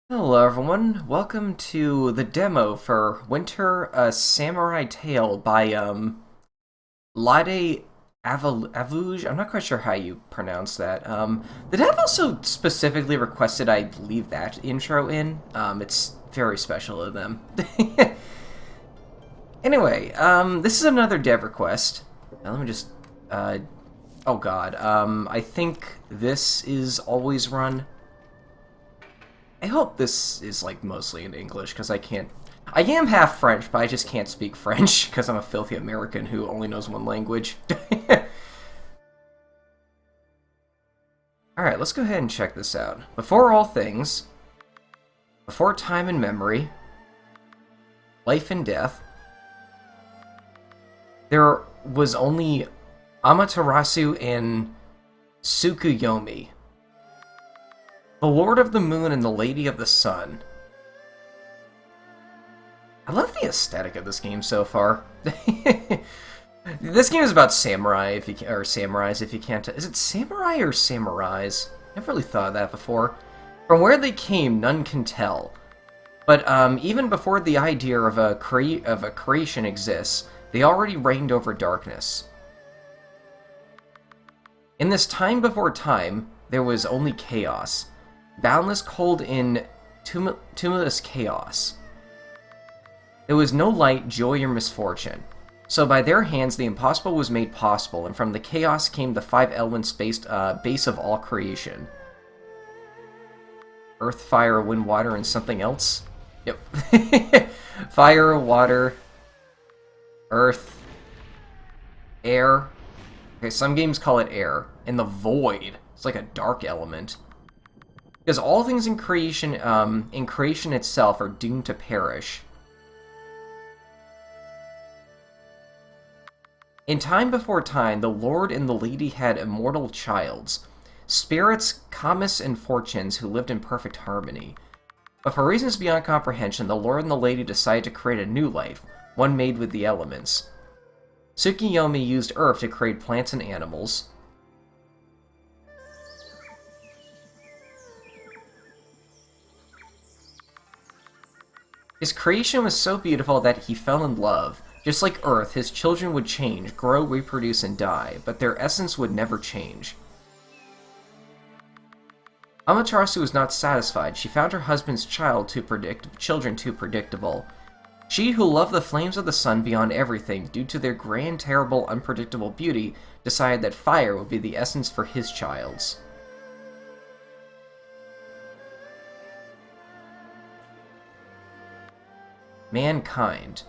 Hello everyone, welcome to the demo for Winter A Samurai Tale by Lade Avuj. I'm not quite sure how you pronounce that. The dev also specifically requested I leave that intro in. It's very special of them. Anyway, this is another dev request. Now, let me just oh god. I think this is always run. I hope this is, like, mostly in English, because I can't... I am half French, but I just can't speak French, because I'm a filthy American who only knows one language. Alright, let's go ahead and check this out. Before all things, before time and memory, life and death, there was only Amaterasu and Tsukuyomi, the Lord of the Moon and the Lady of the Sun. I love the aesthetic of this game so far. This game is about samurai, or samurais, if you can't... Is it samurai or samurais? Never really thought of that before. From where they came, none can tell. But even before the idea of a creation exists, they already reigned over darkness. In this time before time, there was only chaos. Boundless, cold, and tumultuous chaos. There was no light, joy, or misfortune. So by their hands the impossible was made possible, and from the chaos came the five elements base of all creation. Earth, fire, wind, water, and something else? Yep. Fire, water, earth, air. Okay, some games call it air. And the void. It's like a dark element. Because all things in creation itself are doomed to perish. In time before time, the Lord and the Lady had immortal childs, spirits, comets, and fortunes who lived in perfect harmony. But for reasons beyond comprehension, the Lord and the Lady decided to create a new life, one made with the elements. Tsukuyomi used earth to create plants and animals. His creation was so beautiful that he fell in love. Just like Earth, his children would change, grow, reproduce, and die, but their essence would never change. Amaterasu was not satisfied. She found her husband's children too predictable. She, who loved the flames of the sun beyond everything due to their grand, terrible, unpredictable beauty, decided that fire would be the essence for his childs. Mankind.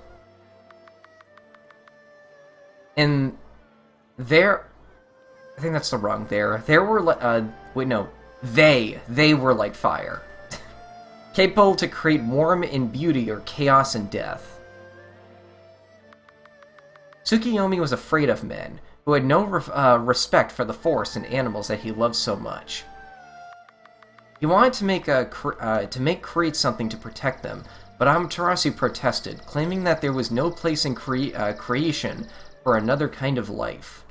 And there... I think that's the wrong there. There were, wait, no. They were like fire. Capable to create warmth and beauty or chaos and death. Tsukuyomi was afraid of men, who had no respect for the forest and animals that he loved so much. He wanted to create something to protect them, but Amaterasu protested, claiming that there was no place in creation for another kind of life.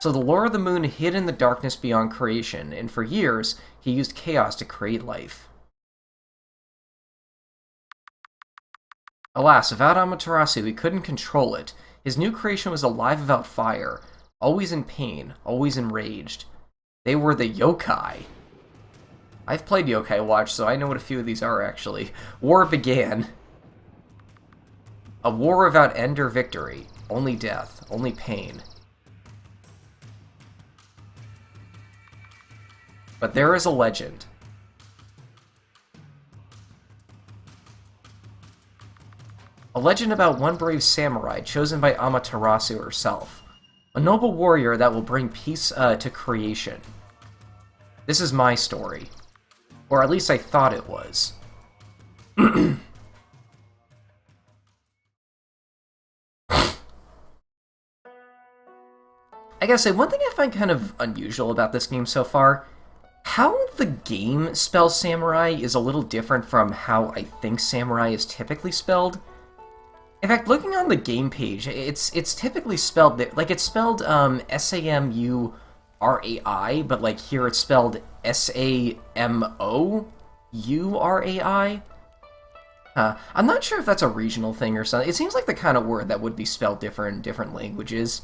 So the Lord of the Moon hid in the darkness beyond creation, and for years, he used chaos to create life. Alas, without Amaterasu, he couldn't control it. His new creation was alive without fire, always in pain, always enraged. They were the yokai. I've played Yokai Watch, so I know what a few of these are, actually. War began. A war without end or victory. Only death. Only pain. But there is a legend. A legend about one brave samurai chosen by Amaterasu herself. A noble warrior that will bring peace to creation. This is my story. Or at least I thought it was. I gotta say, one thing I find kind of unusual about this game so far, how the game spells samurai is a little different from how I think samurai is typically spelled. In fact, looking on the game page, it's typically spelled, like it's spelled S-A-M-U-R-A-I, but like here it's spelled S-A-M-O-U-R-A-I. you are AI? I'm not sure if that's a regional thing or something. It seems like the kind of word that would be spelled different in different languages.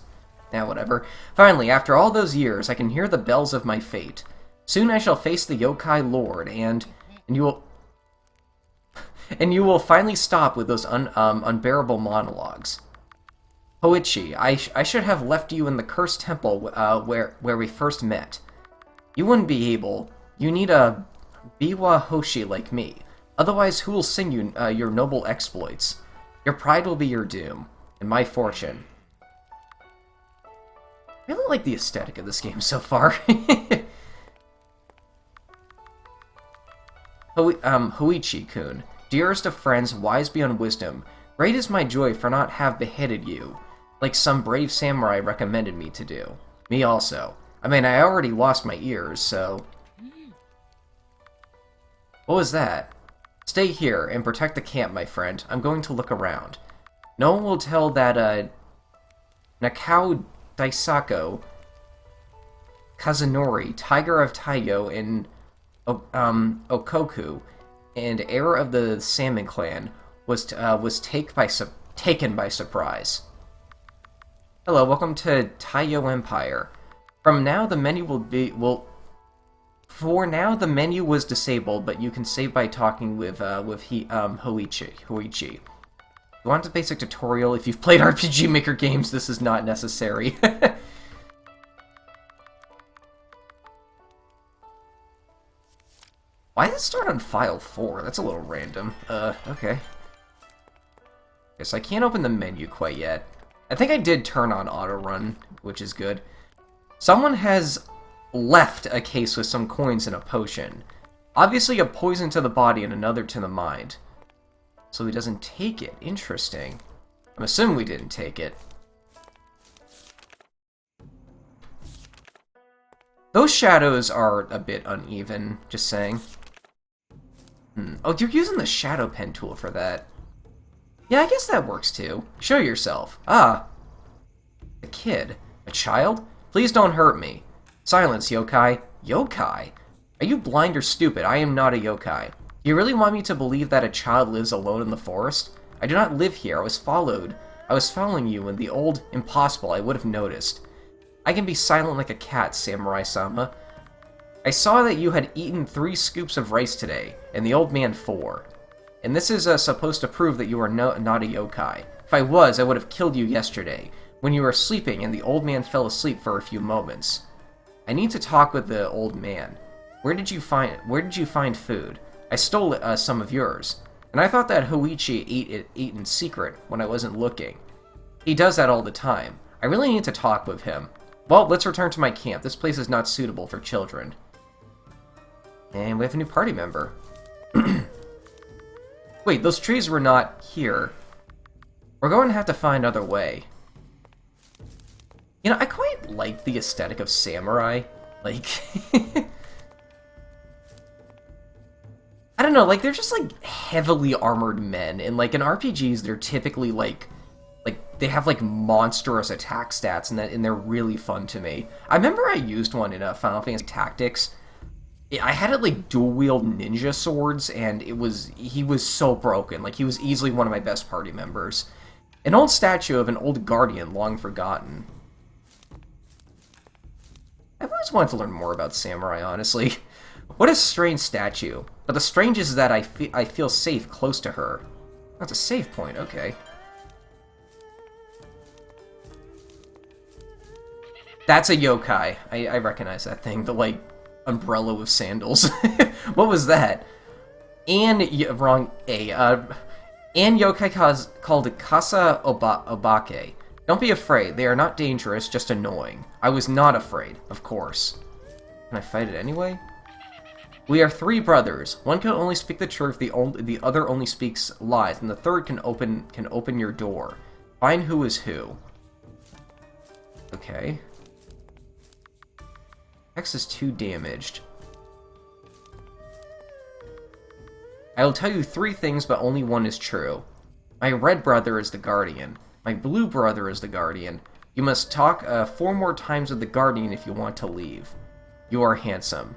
Yeah, whatever. Finally, after all those years, I can hear the bells of my fate. Soon I shall face the Yokai Lord, and you will... and you will finally stop with those unbearable monologues. Hoichi, I should have left you in the cursed temple where we first met. You wouldn't be able. You need a Biwa Hoshi like me. Otherwise, who will sing you your noble exploits? Your pride will be your doom, and my fortune. I really like the aesthetic of this game so far. Hoichi-kun, dearest of friends, wise beyond wisdom, great is my joy for not have beheaded you, like some brave samurai recommended me to do. Me also. I mean, I already lost my ears, so... What was that? Stay here and protect the camp, my friend. I'm going to look around. No one will tell that, Nakao Daisako Kazunori, Tiger of Taiyo in Okoku, and heir of the Salmon Clan, was taken by surprise. Hello, welcome to Taiyo Empire. For now, the menu was disabled, but you can save by talking with Hoichi. You want a basic tutorial? If you've played RPG Maker games, this is not necessary. Why did it start on file 4? That's a little random. Okay. Guess I can't open the menu quite yet. I think I did turn on auto run, which is good. Someone has left a case with some coins and a potion. Obviously a poison to the body and another to the mind. So he doesn't take it. Interesting. I'm assuming we didn't take it. Those shadows are a bit uneven, just saying. Oh, you're using the shadow pen tool for that. Yeah, I guess that works too. Show yourself. Ah. A kid. A child? Please don't hurt me. Silence, yokai. Yokai? Are you blind or stupid? I am not a yokai. Do you really want me to believe that a child lives alone in the forest? I do not live here. I was following you, and the old impossible I would have noticed. I can be silent like a cat, Samurai-sama. I saw that you had eaten 3 scoops of rice today, and the old man 4. And this is supposed to prove that you are not a yokai. If I was, I would have killed you yesterday, when you were sleeping and the old man fell asleep for a few moments. I need to talk with the old man. Where did you find food? I stole some of yours, and I thought that Hoichi ate in secret when I wasn't looking. He does that all the time. I really need to talk with him. Well, let's return to my camp. This place is not suitable for children. And we have a new party member. Wait, those trees were not here. We're going to have to find another way. You know, I quite like the aesthetic of samurai. Like... I don't know, like, they're just, like, heavily armored men. And, like, in RPGs, they're typically, like, they have, like, monstrous attack stats, and they're really fun to me. I remember I used one in Final Fantasy Tactics. I had it, like, dual-wield ninja swords, and he was so broken. Like, he was easily one of my best party members. An old statue of an old guardian, long forgotten. I've always wanted to learn more about samurai, honestly. What a strange statue. But the strangest is that I feel safe close to her. That's a save point, okay. That's a yokai. I recognize that thing. The, like, umbrella with sandals. What was that? Wrong A. And yokai called Kasa Obake. Don't be afraid. They are not dangerous, just annoying. I was not afraid, of course. Can I fight it anyway? We are 3 brothers. One can only speak the truth, the other only speaks lies, and the third can open your door. Find who is who. Okay. X is 2 damaged. I will tell you 3 things, but only one is true. My red brother is the guardian. My blue brother is the guardian. You must talk 4 more times with the guardian if you want to leave. You are handsome.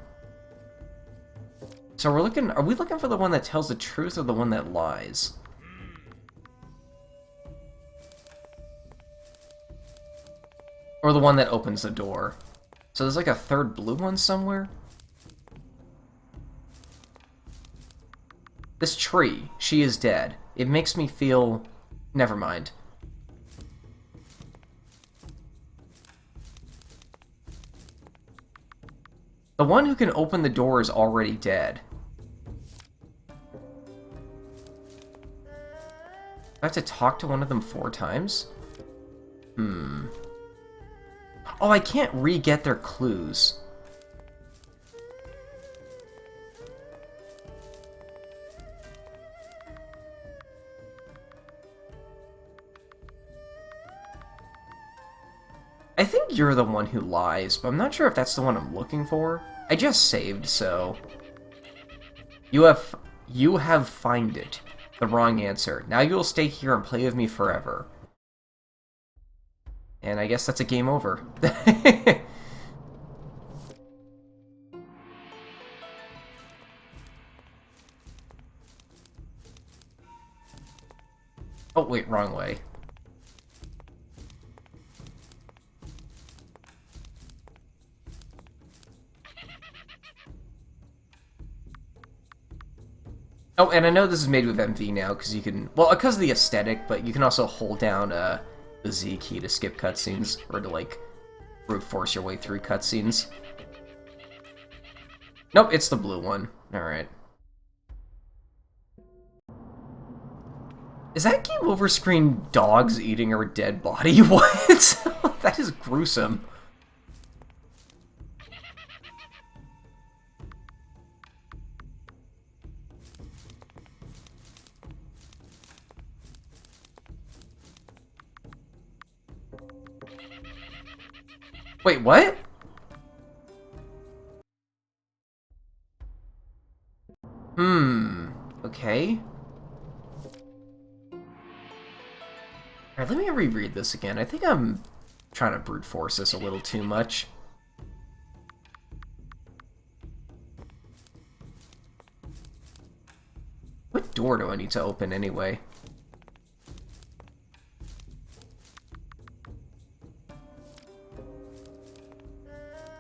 So are we looking for the one that tells the truth or the one that lies? Or the one that opens the door? So there's like a third blue one somewhere? This tree, she is dead. It makes me feel... Never mind. The one who can open the door is already dead. I have to talk to one of them 4 times? Oh, I can't re-get their clues. I think you're the one who lies, but I'm not sure if that's the one I'm looking for. I just saved, so... You have find it. The wrong answer. Now you'll stay here and play with me forever. And I guess that's a game over. Oh, wait, wrong way. Oh, and I know this is made with MV now, because you can... Well, because of the aesthetic, but you can also hold down the Z key to skip cutscenes, or to, like, brute force your way through cutscenes. Nope, it's the blue one. Alright. Is that game over screen dogs eating her dead body? What? That is gruesome. Wait, what? Okay. Alright, let me reread this again. I think I'm trying to brute force this a little too much. What door do I need to open anyway?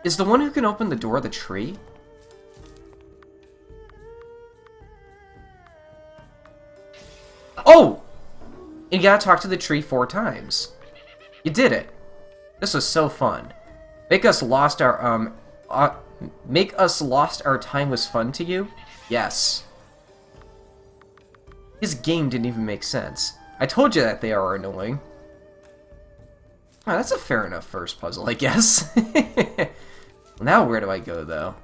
Is the one who can open the door the tree? Oh! You gotta talk to the tree 4 times. You did it. This was so fun. Make us lost our time was fun to you? Yes. His game didn't even make sense. I told you that they are annoying. Oh, that's a fair enough first puzzle, I guess. Now where do I go, though?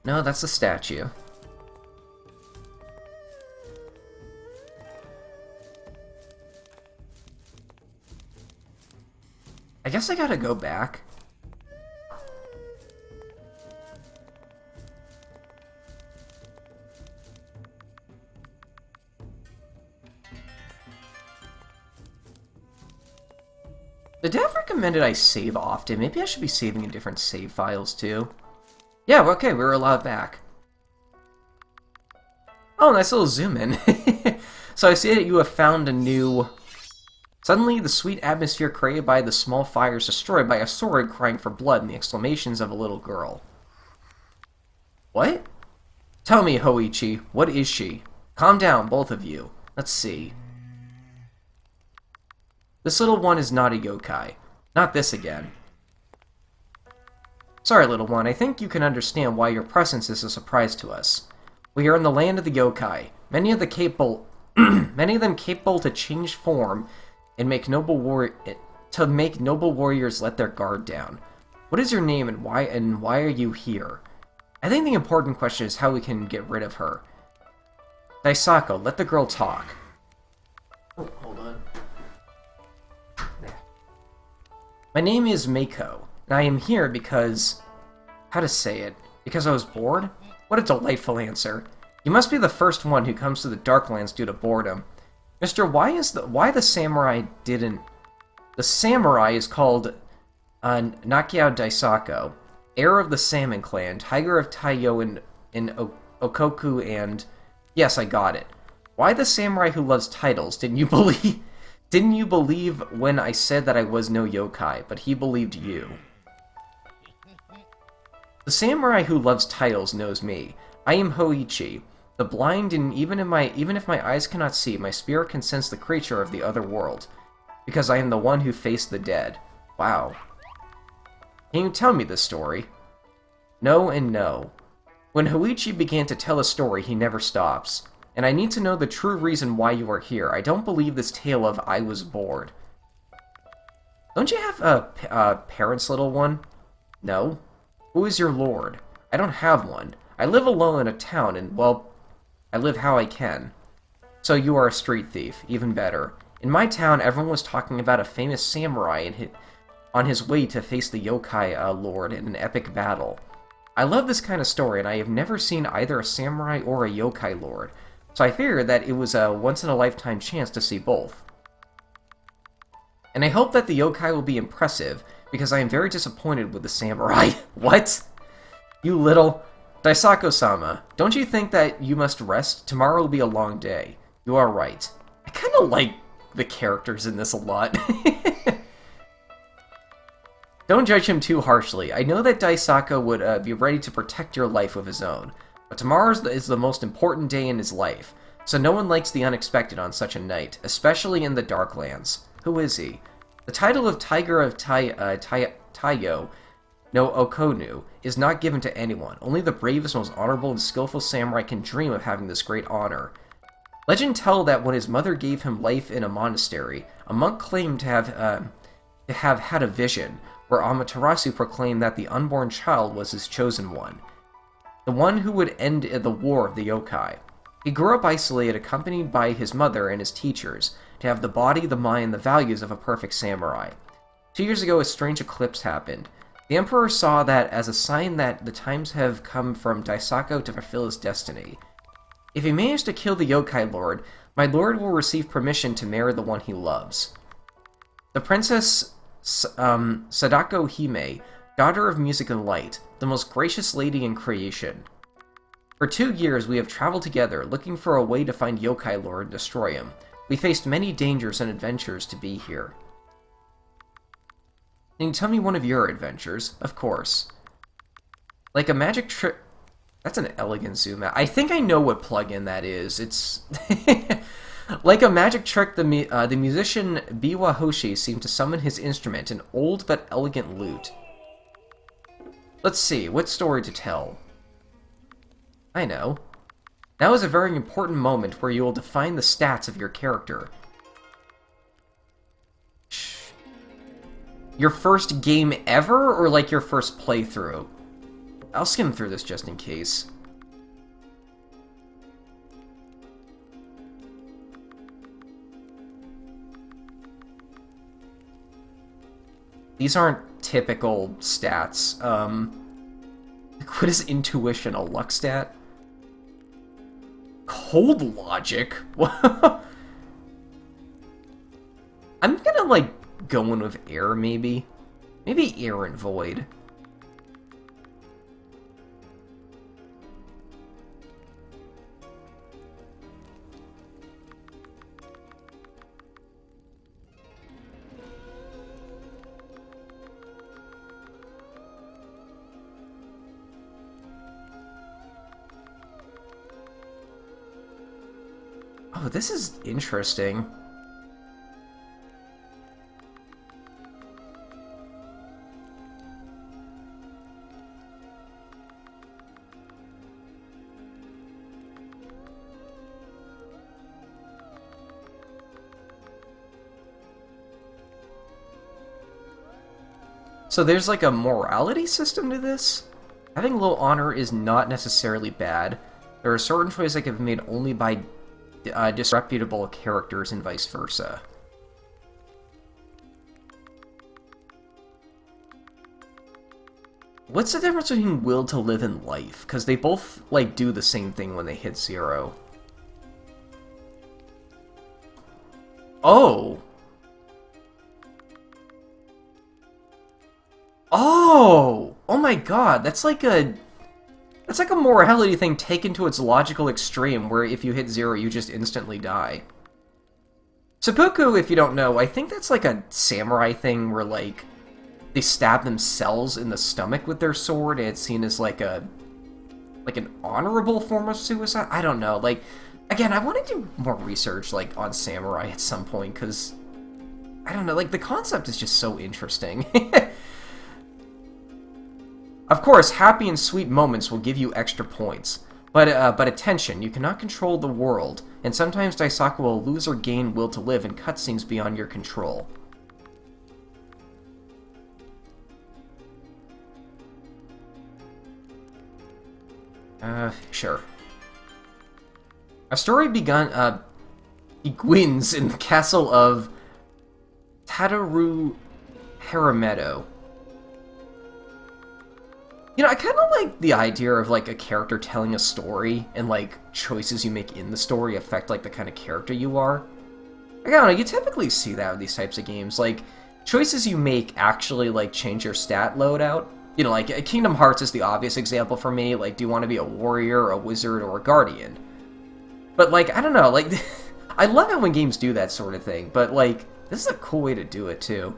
No, that's a statue. I guess I gotta go back. The dev recommended I save often. Maybe I should be saving in different save files, too. Yeah, okay, we're allowed back. Oh, nice little zoom in. So I see that you have found a new... Suddenly, the sweet atmosphere created by the small fire is destroyed by a sword crying for blood and the exclamations of a little girl. What? Tell me, Hoichi, what is she? Calm down, both of you. Let's see. This little one is not a yokai. Not this again. Sorry, little one, I think you can understand why your presence is a surprise to us. We are in the land of the yokai. Many of them capable to change form and make noble warriors let their guard down. What is your name and why are you here? I think the important question is how we can get rid of her. Daisako, let the girl talk. Oh, hold on. My name is Mako, and I am here because... How to say it? Because I was bored? What a delightful answer. You must be the first one who comes to the Darklands due to boredom. Mister, why the samurai didn't... The samurai is called... Nakiao Daisako, heir of the Salmon Clan, Tiger of Taiyo Okoku, and... Yes, I got it. Why the samurai who loves titles? Didn't you believe... Didn't you believe when I said that I was no yokai, but he believed you? The samurai who loves titles knows me. I am Hoichi, the blind, and even if my eyes cannot see, my spirit can sense the creature of the other world, because I am the one who faced the dead. Wow. Can you tell me this story? No and no. When Hoichi began to tell a story, he never stops. And I need to know the true reason why you are here. I don't believe this tale of I was bored. Don't you have parents, little one? No. Who is your lord? I don't have one. I live alone in a town and, well, I live how I can. So you are a street thief. Even better. In my town, everyone was talking about a famous samurai on his way to face the yokai lord in an epic battle. I love this kind of story, and I have never seen either a samurai or a yokai lord. So I figured that it was a once-in-a-lifetime chance to see both. And I hope that the yokai will be impressive, because I am very disappointed with the samurai. What? You little... Daisako-sama, don't you think that you must rest? Tomorrow will be a long day. You are right. I kind of like the characters in this a lot. Don't judge him too harshly. I know that Daisako would be ready to protect your life with his own. But tomorrow is the most important day in his life, so no one likes the unexpected on such a night, especially in the Darklands. Who is he? The title of Tiger of Taiyo no Okonu is not given to anyone. Only the bravest, most honorable, and skillful samurai can dream of having this great honor. Legend tell that when his mother gave him life in a monastery, a monk claimed to have had a vision, where Amaterasu proclaimed that the unborn child was his chosen one. The one who would end the war of the yokai. He grew up isolated, accompanied by his mother and his teachers, to have the body, the mind, and the values of a perfect samurai. 2 years ago, a strange eclipse happened. The Emperor saw that as a sign that the times have come from Daisako to fulfill his destiny. If he managed to kill the yokai lord, my lord will receive permission to marry the one he loves. The Princess Sadako Hime, daughter of music and light, the most gracious lady in creation. For 2 years we have traveled together, looking for a way to find Yokai Lord and destroy him. We faced many dangers and adventures to be here. Can you tell me one of your adventures? Of course. Like a magic trick... That's an elegant zoom out. I think I know what plugin that is. It's... Like a magic trick, the musician Biwa Hoshi seemed to summon his instrument, an old but elegant lute. Let's see, what story to tell? I know. Now is a very important moment where you will define the stats of your character. Shh. Your first game ever, or like your first playthrough? I'll skim through this just in case. These aren't typical stats. What is intuition? A luck stat? Cold logic? I'm gonna, like, go in with air, maybe. Maybe air and void. Oh, this is interesting. So there's like a morality system to this? Having low honor is not necessarily bad. There are certain choices that can be made only by disreputable characters and vice versa. What's the difference between will to live and life? Because they both, like, do the same thing when they hit 0. Oh! Oh! Oh my god, that's like a morality thing taken to its logical extreme, where if you hit 0, you just instantly die. Seppuku, if you don't know, I think that's like a samurai thing where, like, they stab themselves in the stomach with their sword, and it's seen as like an honorable form of suicide? I don't know, like, again, I want to do more research, like, on samurai at some point, because, I don't know, like, the concept is just so interesting. Of course, happy and sweet moments will give you extra points. But attention, you cannot control the world, and sometimes Daisaku will lose or gain will to live in cutscenes beyond your control. Sure. Our story begins in the castle of Tadaru Haramedo. You know, I kind of like the idea of, like, a character telling a story, and, like, choices you make in the story affect, like, the kind of character you are. I don't know, you typically see that with these types of games. Like, choices you make actually, like, change your stat loadout. You know, like, Kingdom Hearts is the obvious example for me. Like, do you want to be a warrior, a wizard, or a guardian? But, like, I don't know, like, I love it when games do that sort of thing, but, like, this is a cool way to do it, too.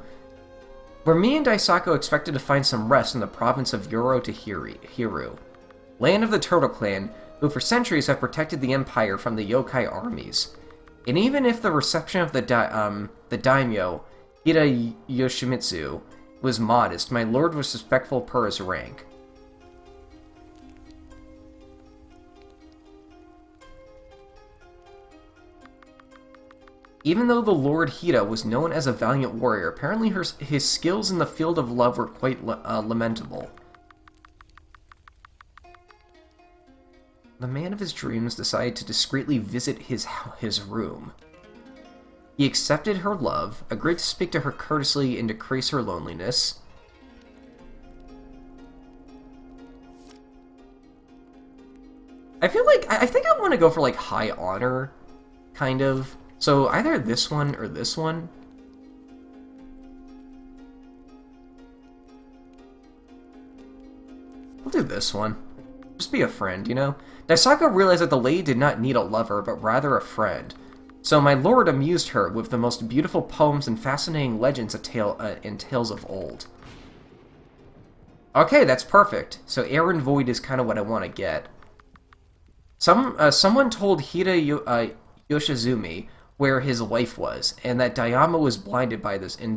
Where me and Daisaku expected to find some rest in the province of Yoro to Hiru, land of the Turtle Clan, who for centuries have protected the Empire from the yokai armies. And even if the reception of the daimyo, Hida Yoshimitsu, was modest, my lord was respectful per his rank. Even though the Lord Hida was known as a valiant warrior, apparently his skills in the field of love were quite lamentable. The man of his dreams decided to discreetly visit his room. He accepted her love, agreed to speak to her courteously and decrease her loneliness. I feel like, I think I want to go for, like, high honor, kind of. So either this one or this one. We'll do this one. Just be a friend, you know? Daisaku realized that the lady did not need a lover, but rather a friend. So my lord amused her with the most beautiful poems and fascinating legends and tales of old. Okay, that's perfect. So Aaron Void is kind of what I want to get. Someone told Hida Yoshizumi where his wife was, and that Daimyo was blinded by this, and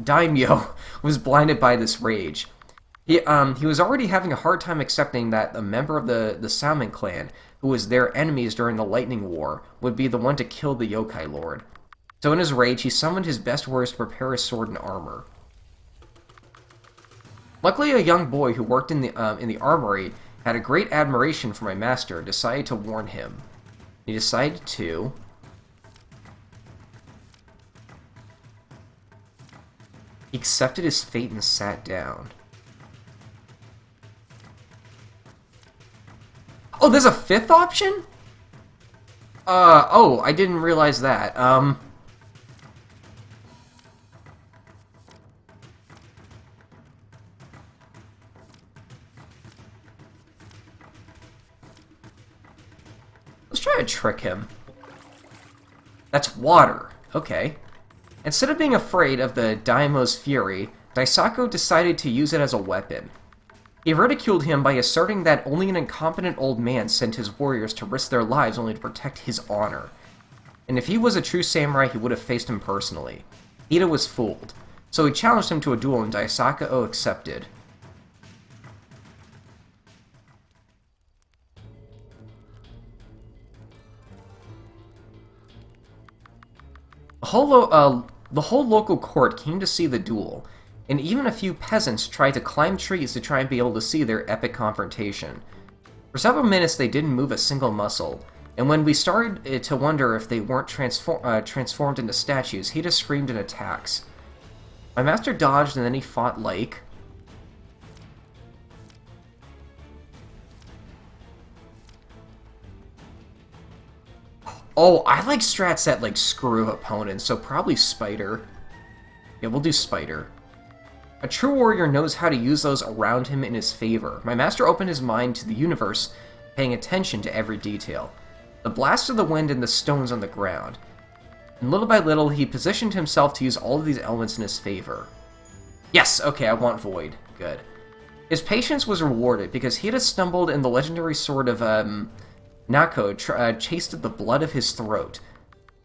Daimyo was blinded by this rage. He was already having a hard time accepting that a member of the Salmon clan, who was their enemies during the Lightning War, would be the one to kill the Yokai Lord. So in his rage, he summoned his best warriors to prepare his sword and armor. Luckily, a young boy who worked in the armory had a great admiration for my master and decided to warn him. He decided to... He accepted his fate and sat down. Oh, there's a fifth option? Oh, I didn't realize that. Let's try to trick him. That's water. Okay. Instead of being afraid of the Daimyo's fury, Daisaku decided to use it as a weapon. He ridiculed him by asserting that only an incompetent old man sent his warriors to risk their lives only to protect his honor. And if he was a true samurai, he would have faced him personally. Hida was fooled, so he challenged him to a duel and Daisaku accepted. The whole local court came to see the duel, and even a few peasants tried to climb trees to try and be able to see their epic confrontation. For several minutes they didn't move a single muscle, and when we started to wonder if they weren't transformed into statues, he just screamed in attacks. My master dodged and then he fought like... Oh, I like strats that, like, screw opponents, so probably Spider. Yeah, we'll do Spider. A true warrior knows how to use those around him in his favor. My master opened his mind to the universe, paying attention to every detail. The blast of the wind and the stones on the ground. And little by little, he positioned himself to use all of these elements in his favor. Yes, okay, I want Void. Good. His patience was rewarded because he had stumbled and the legendary sword of Nako chased the blood of his throat.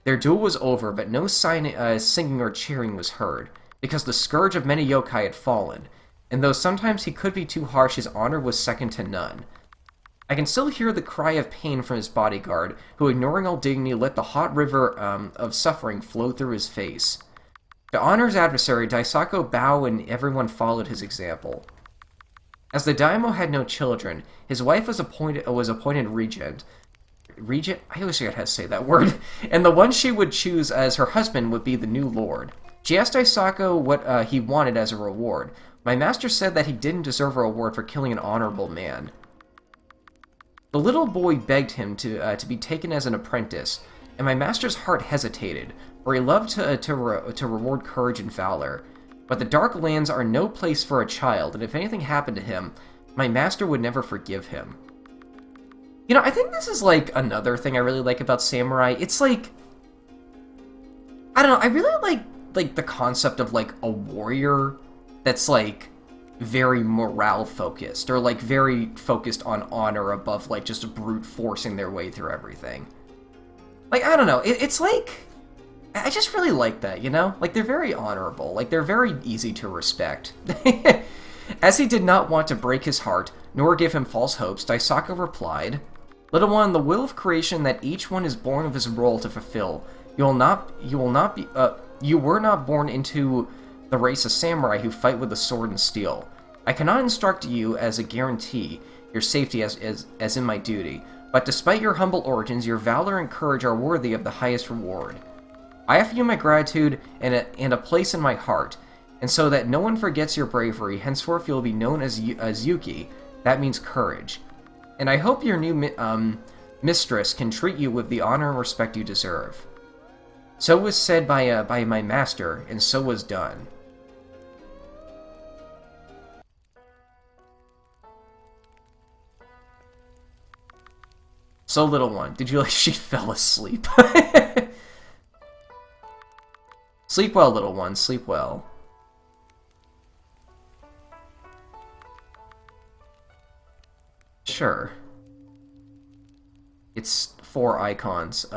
Their duel was over, but no singing or cheering was heard, because the scourge of many yokai had fallen, and though sometimes he could be too harsh, his honor was second to none. I can still hear the cry of pain from his bodyguard, who, ignoring all dignity, let the hot river of suffering flow through his face. To honor his adversary, Daisaku bowed and everyone followed his example. As the daimyo had no children, his wife was appointed regent. Regent? I always forget how to say that word. And the one she would choose as her husband would be the new lord. She asked Daisaku what he wanted as a reward. My master said that he didn't deserve a reward for killing an honorable man. The little boy begged him to be taken as an apprentice, and my master's heart hesitated, for he loved to reward courage and valor. But the Dark Lands are no place for a child, and if anything happened to him, my master would never forgive him. You know, I think this is, like, another thing I really like about Samurai. It's, like... I don't know, I really like, the concept of, like, a warrior that's, like, very morale-focused, or, like, very focused on honor above, like, just brute-forcing their way through everything. Like, I don't know, it's, like... I just really like that, you know? Like, they're very honorable. Like, they're very easy to respect. As he did not want to break his heart, nor give him false hopes, Daisaku replied, "Little one, the will of creation that each one is born of his role to fulfill. You were not born into the race of samurai who fight with the sword and steel. I cannot instruct you as a guarantee your safety as in my duty, but despite your humble origins, your valor and courage are worthy of the highest reward. I offer you my gratitude and a place in my heart, and so that no one forgets your bravery, henceforth you will be known as Yuki. That means courage. And I hope your new mistress can treat you with the honor and respect you deserve." So was said by my master, and so was done. So, little one, did you like she fell asleep? Sleep well, little one, sleep well. Sure. It's 4 icons.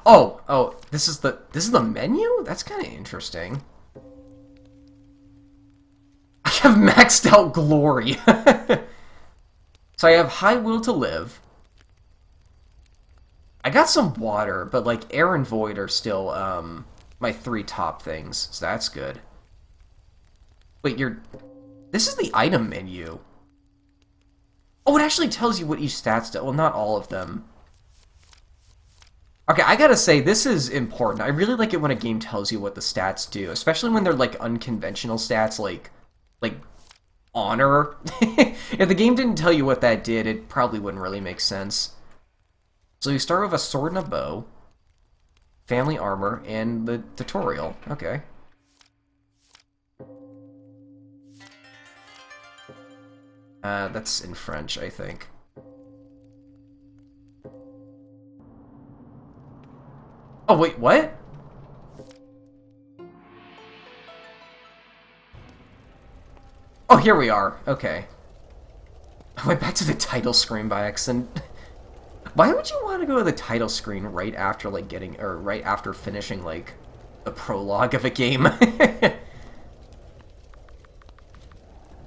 Oh, this is the menu? That's kind of interesting. I have maxed out glory. So I have high will to live. I got some water, but like air and void are still my 3 top things, so that's good. Wait, this is the item menu. Oh, it actually tells you what each stats do. Well, not all of them. Okay, I gotta say, this is important. I really like it when a game tells you what the stats do, especially when they're like unconventional stats, like honor. If the game didn't tell you what that did, it probably wouldn't really make sense. So you start with a sword and a bow, family armor, and the tutorial. Okay. That's in French, I think. Oh, wait, what? Oh, here we are. Okay. I went back to the title screen by accident. Why would you want to go to the title screen right after, like, right after finishing, like, the prologue of a game?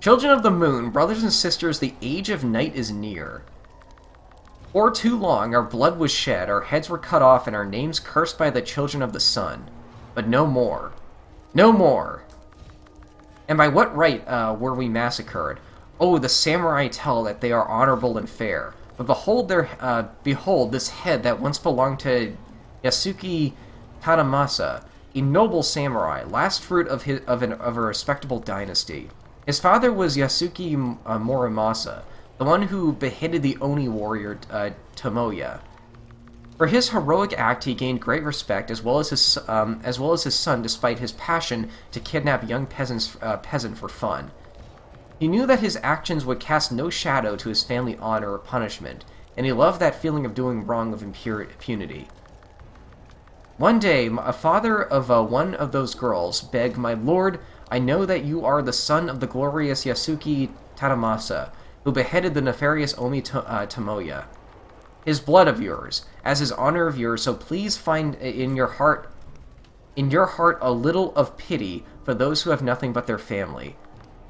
Children of the Moon, brothers and sisters, the age of night is near. For too long, our blood was shed, our heads were cut off, and our names cursed by the children of the sun. But no more. No more. And by what right were we massacred? Oh, the samurai tell that they are honorable and fair. But behold this head that once belonged to Yasuki Tadamasa, a noble samurai, last fruit of a respectable dynasty. His father was Yasuki Morimasa, the one who beheaded the Oni warrior Tomoya. For his heroic act, he gained great respect, as well as his son, despite his passion to kidnap young peasant for fun. He knew that his actions would cast no shadow to his family honor or punishment, and he loved that feeling of doing wrong with impunity. One day, a father of one of those girls begged, "My lord, I know that you are the son of the glorious Yasuki Tadamasa, who beheaded the nefarious Omi Tomoya. His blood of yours, as his honor of yours, so please find in your heart a little of pity for those who have nothing but their family."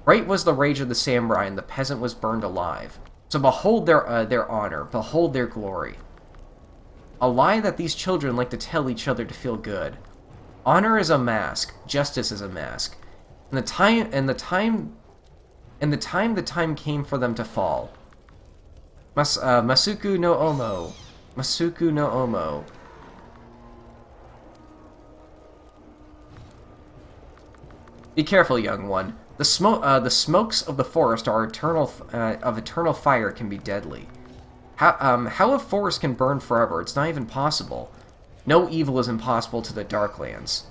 Great was the rage of the samurai, and the peasant was burned alive. So behold their honor, behold their glory. A lie that these children like to tell each other to feel good. Honor is a mask, justice is a mask. And the time came for them to fall. Masuku no Omo. Masuku no Omo. Be careful, young one. The smokes of the forest are eternal fire can be deadly. How a forest can burn forever? It's not even possible. No evil is impossible to the Darklands.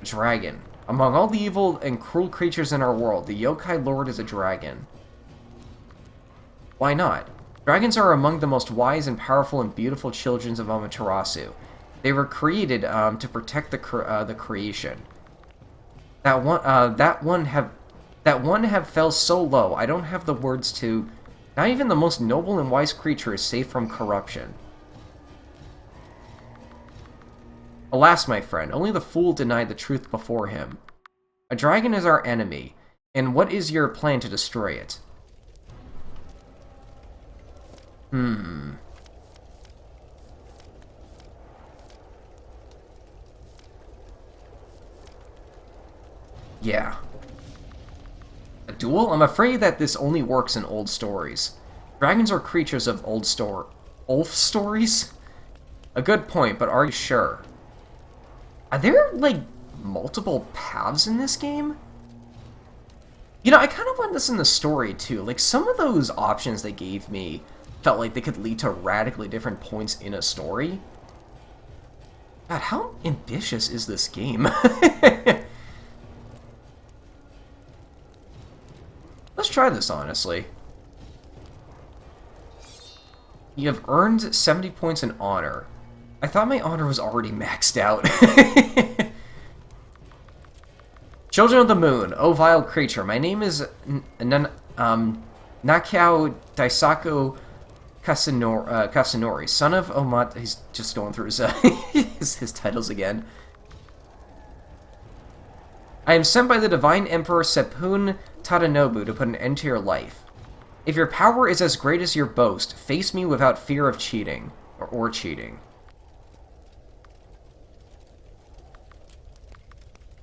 Dragon. Among all the evil and cruel creatures in our world, the yokai lord is a dragon. Why not? Dragons are among the most wise and powerful and beautiful children of Amaterasu. They were created to protect the creation. That one have fell so low. I don't have the words to. Not even the most noble and wise creature is safe from corruption. Alas, my friend, only the fool denied the truth before him. A dragon is our enemy, and what is your plan to destroy it? Yeah. A duel? I'm afraid that this only works in old stories. Dragons are creatures of old stories? A good point, but are you sure? Are there, like, multiple paths in this game? You know, I kind of want this in the story, too. Like, some of those options they gave me felt like they could lead to radically different points in a story. God, how ambitious is this game? Let's try this, honestly. You have earned 70 points in honor. I thought my honor was already maxed out. Children of the Moon, oh vile creature, my name is Nakao Daisaku Kasunori, son of Omata. He's just going through his titles again. I am sent by the Divine Emperor Seppun Tadanobu to put an end to your life. If your power is as great as your boast, face me without fear of cheating, or cheating.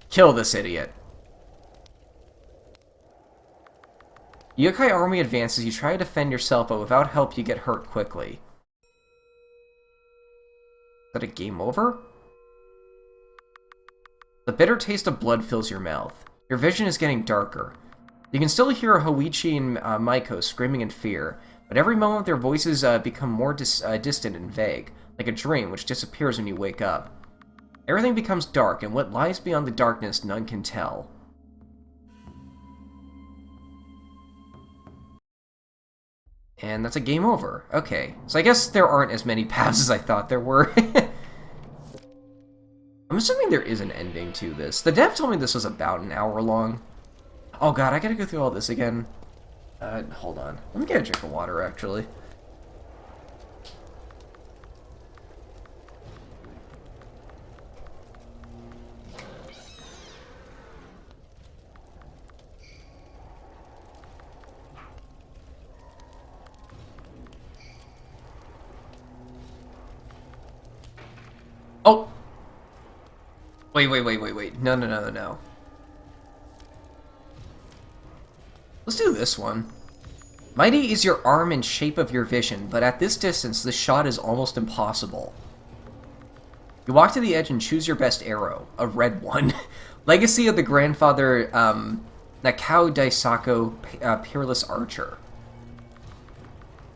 Kill this idiot. Yokai army advances, you try to defend yourself, but without help you get hurt quickly. Is that a game over? The bitter taste of blood fills your mouth. Your vision is getting darker. You can still hear Hoichi and Maiko screaming in fear, but every moment their voices become more distant and vague, like a dream which disappears when you wake up. Everything becomes dark, and what lies beyond the darkness none can tell. And that's a game over. Okay, so I guess there aren't as many paths as I thought there were. I'm assuming there is an ending to this. The dev told me this was about an hour long. Oh god, I gotta go through all this again. Hold on. Let me get a drink of water, actually. Oh! Wait. No. Let's do this one. Mighty is your arm and shape of your vision, but at this distance, this shot is almost impossible. You walk to the edge and choose your best arrow, a red one. Legacy of the grandfather, Nakao Daisaku, Peerless Archer.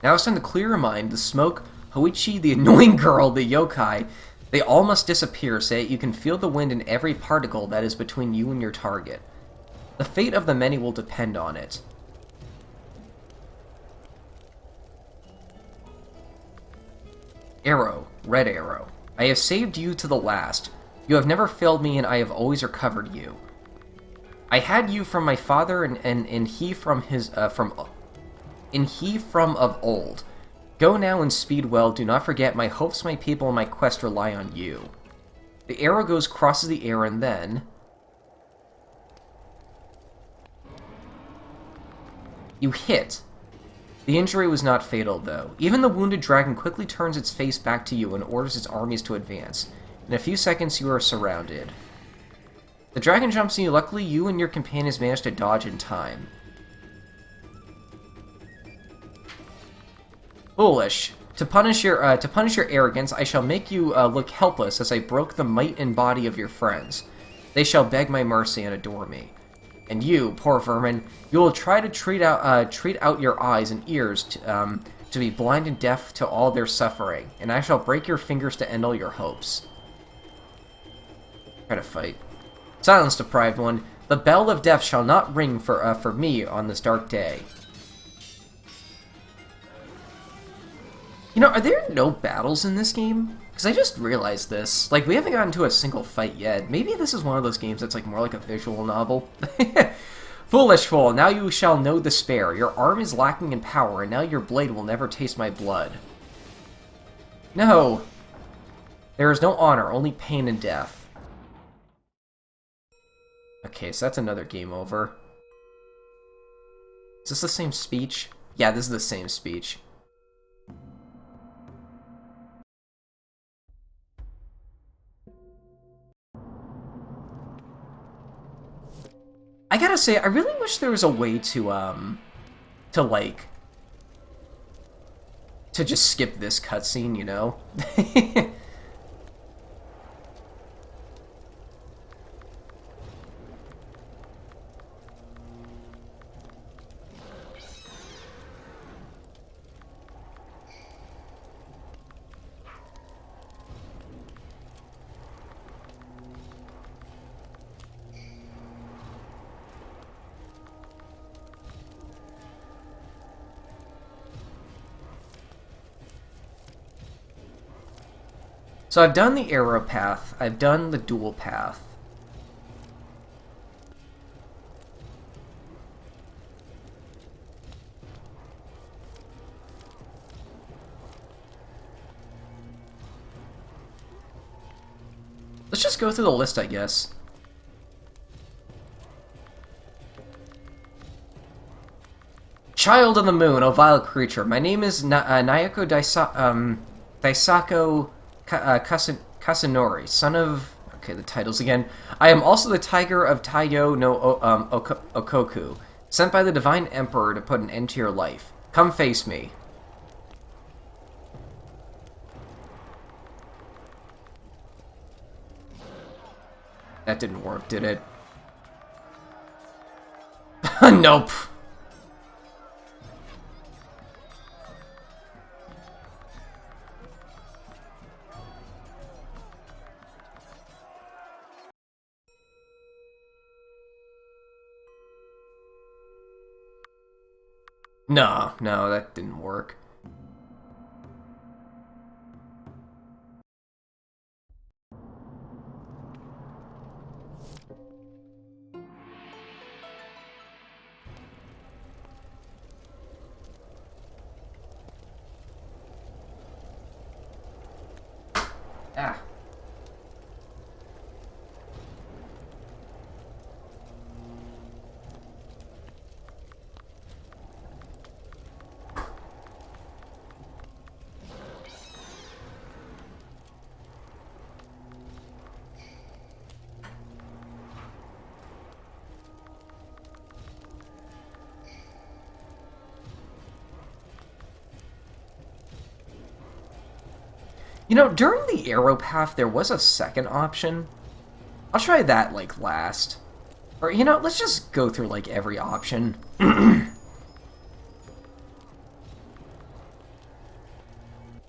Now it's time to clear your mind. The smoke Hoichi, the annoying girl, the yokai, they all must disappear so that you can feel the wind in every particle that is between you and your target. The fate of the many will depend on it. Arrow, red arrow. I have saved you to the last. You have never failed me, and I have always recovered you. I had you from my father, and he from his he from of old. Go now and speed well. Do not forget my hopes, my people, and my quest rely on you. The arrow goes, crosses the air, and then you hit. The injury was not fatal, though. Even the wounded dragon quickly turns its face back to you and orders its armies to advance. In a few seconds, you are surrounded. The dragon jumps on you. Luckily, you and your companions manage to dodge in time. Foolish. To punish your arrogance, I shall make you look helpless as I broke the might and body of your friends. They shall beg my mercy and adore me. And you, poor vermin, you will try to treat out your eyes and ears to be blind and deaf to all their suffering, and I shall break your fingers to end all your hopes. Try to fight. Silence, deprived one. The bell of death shall not ring for me on this dark day. You know, are there no battles in this game? Because I just realized this. Like, we haven't gotten to a single fight yet. Maybe this is one of those games that's like more like a visual novel. Foolish fool, now you shall know despair. Your arm is lacking in power, and now your blade will never taste my blood. No! There is no honor, only pain and death. Okay, so that's another game over. Is this the same speech? Yeah, this is the same speech. I gotta say, I really wish there was a way to just skip this cutscene, you know? So I've done the arrow path, I've done the dual path. Let's just go through the list, I guess. Child of the Moon, O vile creature. My name is Nayako Daisako Kasunori, son of... Okay, the titles again. I am also the Tiger of Taiyo no Okoku, sent by the Divine Emperor to put an end to your life. Come face me. That didn't work, did it? Nope. No, that didn't work. Ah. You know, during the arrow path, there was a second option. I'll try that, like, last. Or, you know, let's just go through, like, every option.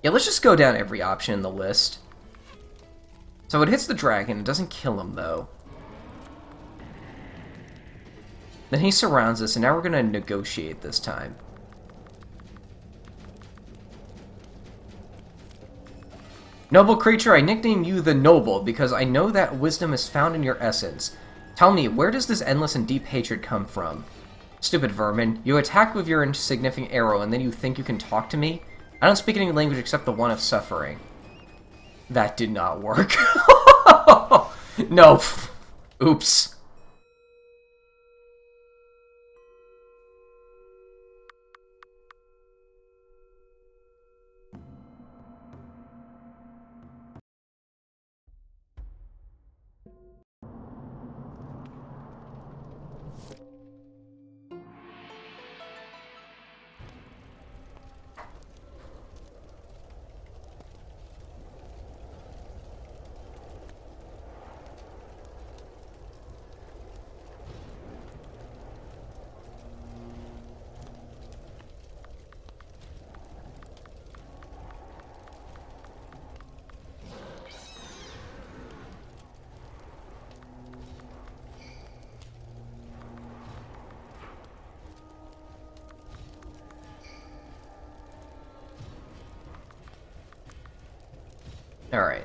Yeah, Okay, let's just go down every option in the list. So it hits the dragon, it doesn't kill him though. Then he surrounds us, and now we're gonna negotiate this time. Noble creature, I nickname you the Noble, because I know that wisdom is found in your essence. Tell me, where does this endless and deep hatred come from? Stupid vermin, you attack with your insignificant arrow, and then you think you can talk to me? I don't speak any language except the one of suffering. That did not work. No. Oops. Alright,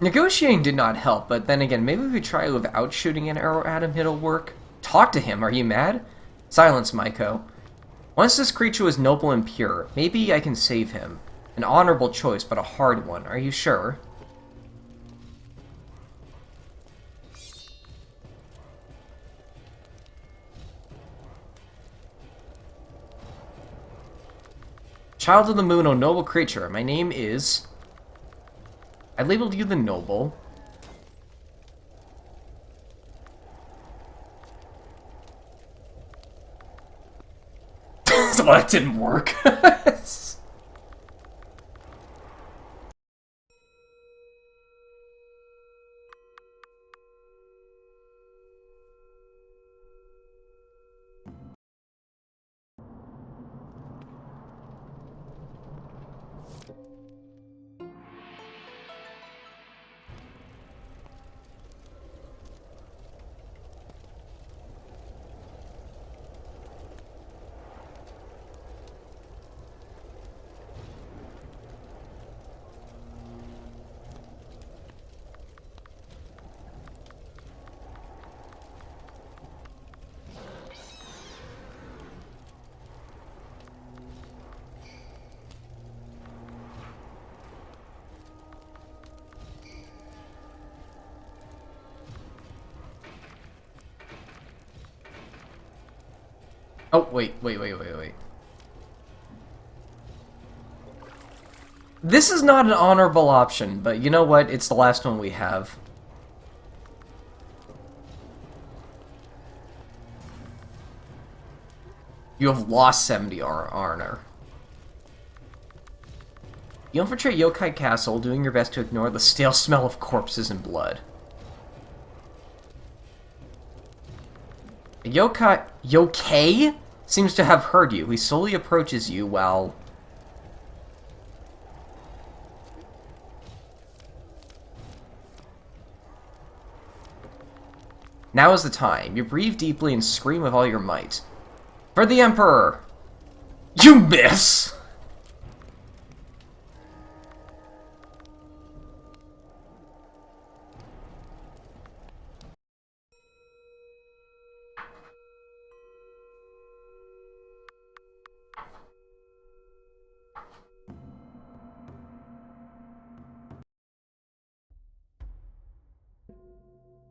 negotiating did not help, but then again, maybe we could try without shooting an arrow at him, it'll work. Talk to him, are you mad? Silence, Maiko. Once this creature was noble and pure, maybe I can save him. An honorable choice, but a hard one, are you sure? Child of the Moon, O noble creature, my name is... I labeled you the Noble. So that didn't work. Oh, wait. This is not an honorable option, but you know what? It's the last one we have. You have lost 70 honor. You infiltrate Yokai Castle, doing your best to ignore the stale smell of corpses and blood. Yokai seems to have heard you. He slowly approaches you while... Now is the time. You breathe deeply and scream with all your might. For the Emperor! You miss!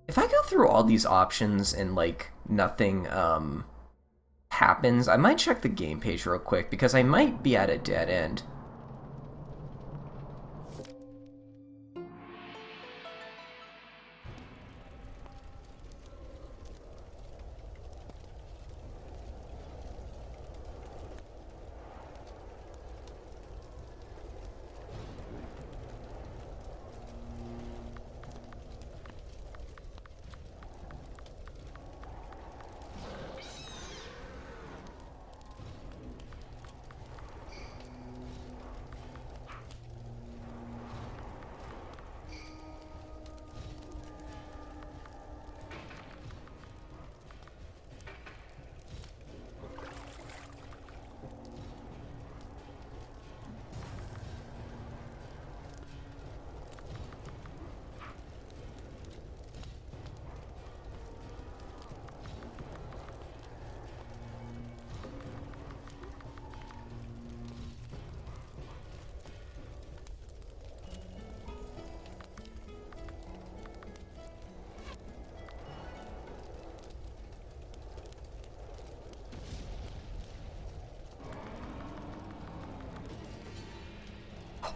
If I go through all these options and, like, nothing, happens, I might check the game page real quick, because I might be at a dead end.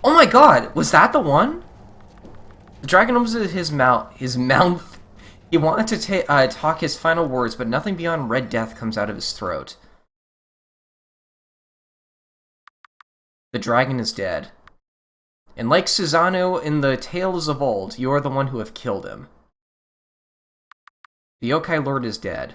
Oh my god, was that the one? The dragon opens his mouth. He wanted to talk his final words, but nothing beyond red death comes out of his throat. The dragon is dead. And like Susanoo in the tales of old, you are the one who have killed him. The Yokai Lord is dead.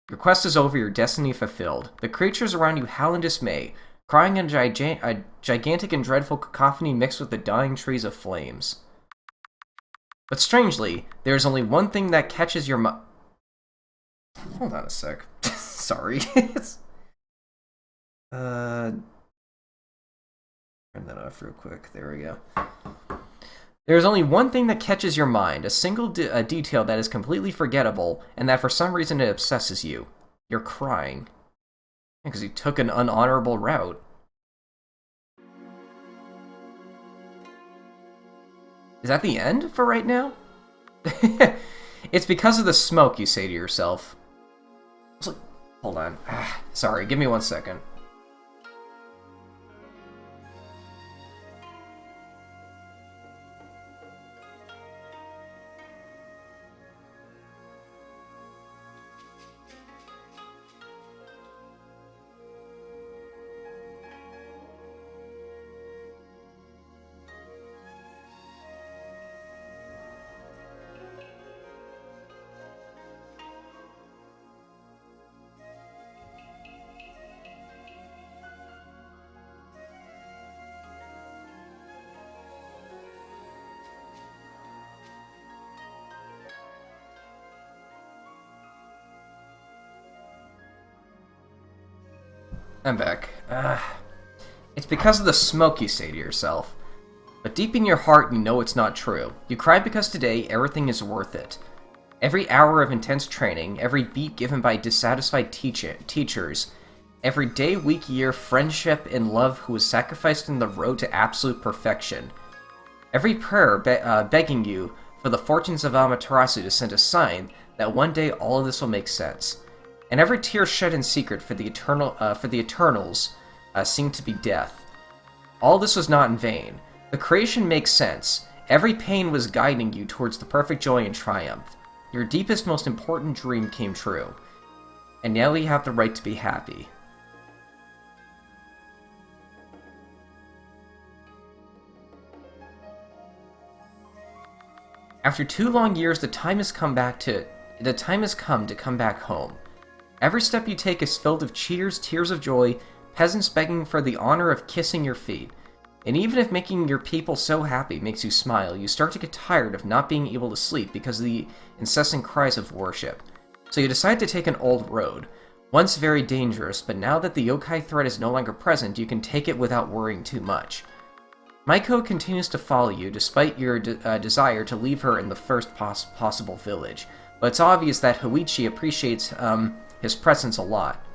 Your quest is over, your destiny fulfilled. The creatures around you howl in dismay, crying in a gigantic and dreadful cacophony mixed with the dying trees of flames. But strangely, there is only one thing that catches your Hold on a sec. Sorry. Turn that off real quick. There we go. There is only one thing that catches your mind, a single detail that is completely forgettable, and that for some reason it obsesses you. You're crying. Because you took an unhonorable route. Is that the end for right now? It's because of the smoke, you say to yourself. Hold on. Sorry, give me 1 second. I'm back. It's because of the smoke, you say to yourself. But deep in your heart, you know it's not true. You cry because today, everything is worth it. Every hour of intense training, every beat given by dissatisfied teachers, every day, week, year, friendship, and love who was sacrificed in the road to absolute perfection. Every prayer begging you for the fortunes of Amaterasu to send a sign that one day all of this will make sense. And every tear shed in secret for the Eternals seemed to be death. All this was not in vain. The creation makes sense. Every pain was guiding you towards the perfect joy and triumph. Your deepest, most important dream came true. And now you have the right to be happy. After 2 long years, the time has come to come back home. Every step you take is filled with cheers, tears of joy, peasants begging for the honor of kissing your feet. And even if making your people so happy makes you smile, you start to get tired of not being able to sleep because of the incessant cries of worship. So you decide to take an old road, once very dangerous, but now that the yokai threat is no longer present, you can take it without worrying too much. Maiko continues to follow you despite your desire to leave her in the first possible village, but it's obvious that Hoichi appreciates his presence a lot.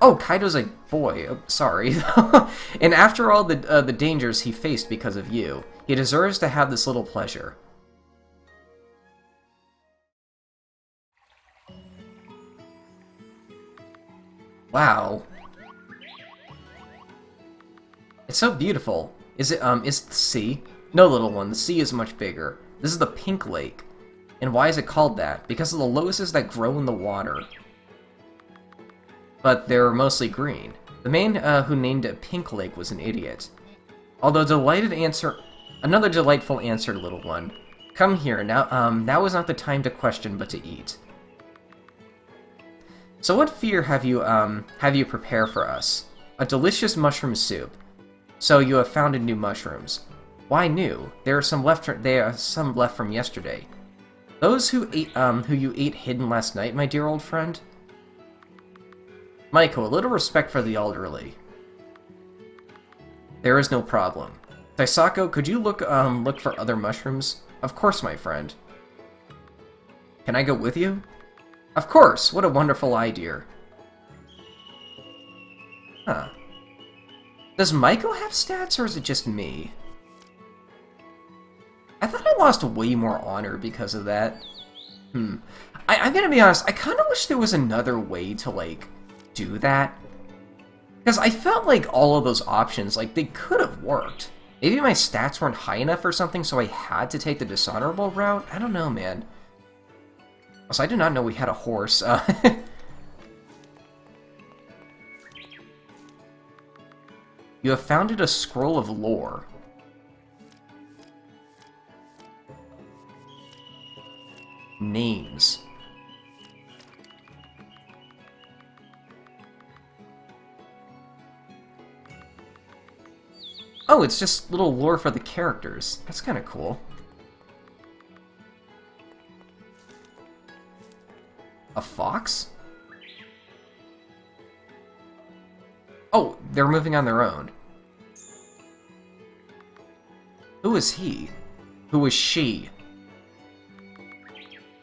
Oh, Kaido's a boy. Oh, sorry. And after all the dangers he faced because of you, he deserves to have this little pleasure. Wow. It's so beautiful. Is the sea? No, little one, the sea is much bigger. This is the Pink Lake. And why is it called that? Because of the lotuses that grow in the water. But they're mostly green. The man who named it Pink Lake was an idiot. Although another delightful answer, little one. Come here, now is not the time to question, but to eat. So what fear have you prepared for us? A delicious mushroom soup. So you have found new mushrooms. Why new? There are some left from yesterday. Those who you ate hidden last night, my dear old friend? Maiko, a little respect for the elderly. There is no problem. Taisako, could you look for other mushrooms? Of course, my friend. Can I go with you? Of course! What a wonderful idea. Huh. Does Maiko have stats, or is it just me? I thought I lost way more honor because of that. I'm gonna be honest, I kinda wish there was another way to, like, do that. Because I felt like all of those options, like, they could have worked. Maybe my stats weren't high enough or something, so I had to take the dishonorable route? I don't know, man. Also, I did not know we had a horse. You have founded a scroll of lore. Names. Oh, it's just little lore for the characters. That's kind of cool. A fox? Oh, they're moving on their own. Who is he? Who is she?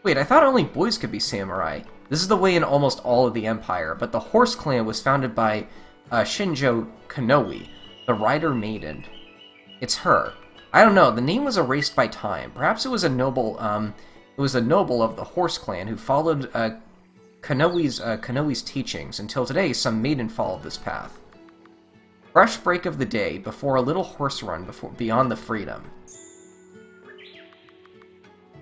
Wait, I thought only boys could be samurai. This is the way in almost all of the Empire, but the Horse Clan was founded by Shinjo Konoe, the Rider Maiden. It's her. I don't know, the name was erased by time. Perhaps it was a noble, of the Horse Clan who followed Konoe's teachings. Until today, some maiden followed this path. Fresh break of the day before a little horse run beyond the freedom.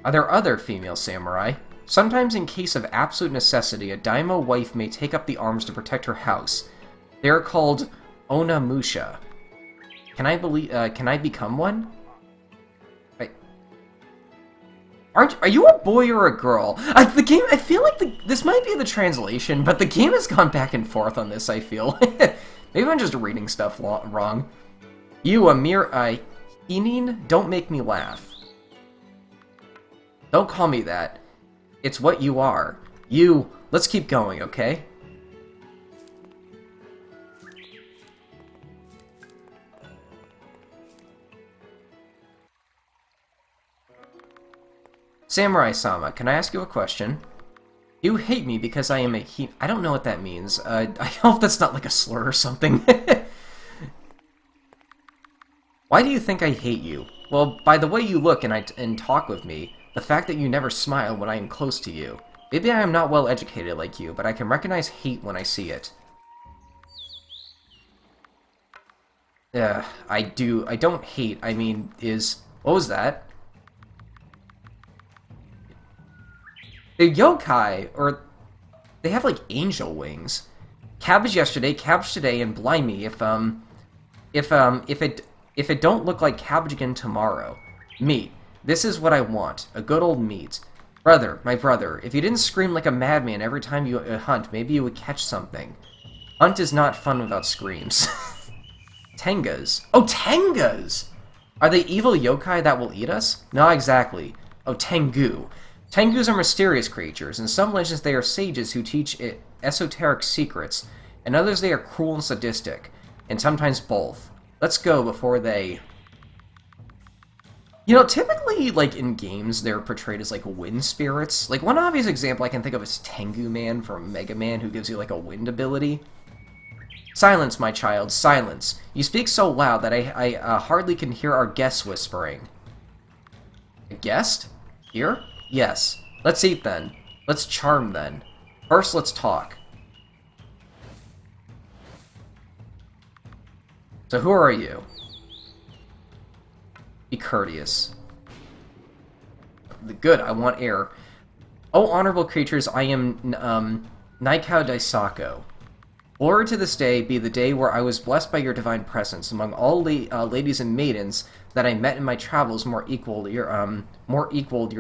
Are there other female samurai? Sometimes in case of absolute necessity, a daimyo wife may take up the arms to protect her house. They are called onamusha. Can I become one? Are you a boy or a girl? The game, I feel like this might be the translation, but the game has gone back and forth on this, I feel. Maybe I'm just reading stuff wrong. You, a mere, Hinin, don't make me laugh. Don't call me that. It's what you are. You, let's keep going, okay? Samurai-sama, can I ask you a question? You hate me because I am a I don't know what that means. I hope that's not like a slur or something. Why do you think I hate you? Well, by the way you look and talk with me, the fact that you never smile when I am close to you. Maybe I am not well educated like you, but I can recognize hate when I see it. I don't hate, I mean, what was that? The yokai, or they have like angel wings. Cabbage yesterday, cabbage today, and blimey, if it don't look like cabbage again tomorrow. Meat. This is what I want. A good old meat. Brother, my brother, if you didn't scream like a madman every time you hunt, maybe you would catch something. Hunt is not fun without screams. Tengas. Oh, Tengas! Are they evil yokai that will eat us? Not exactly. Oh, Tengu. Tengus are mysterious creatures. In some legends they are sages who teach esoteric secrets. In others they are cruel and sadistic. And sometimes both. Let's go before they... You know, typically, like, in games, they're portrayed as, like, wind spirits. Like, one obvious example I can think of is Tengu Man from Mega Man, who gives you, like, a wind ability. Silence, my child, silence. You speak so loud that I hardly can hear our guests whispering. A guest? Here? Yes. Let's eat, then. Let's charm, then. First, let's talk. So who are you? Be courteous. Good, I want air. Oh, honorable creatures, I am, Naikao Daisako. Glory to this day be the day where I was blessed by your divine presence. Among all ladies and maidens that I met in my travels more equaled your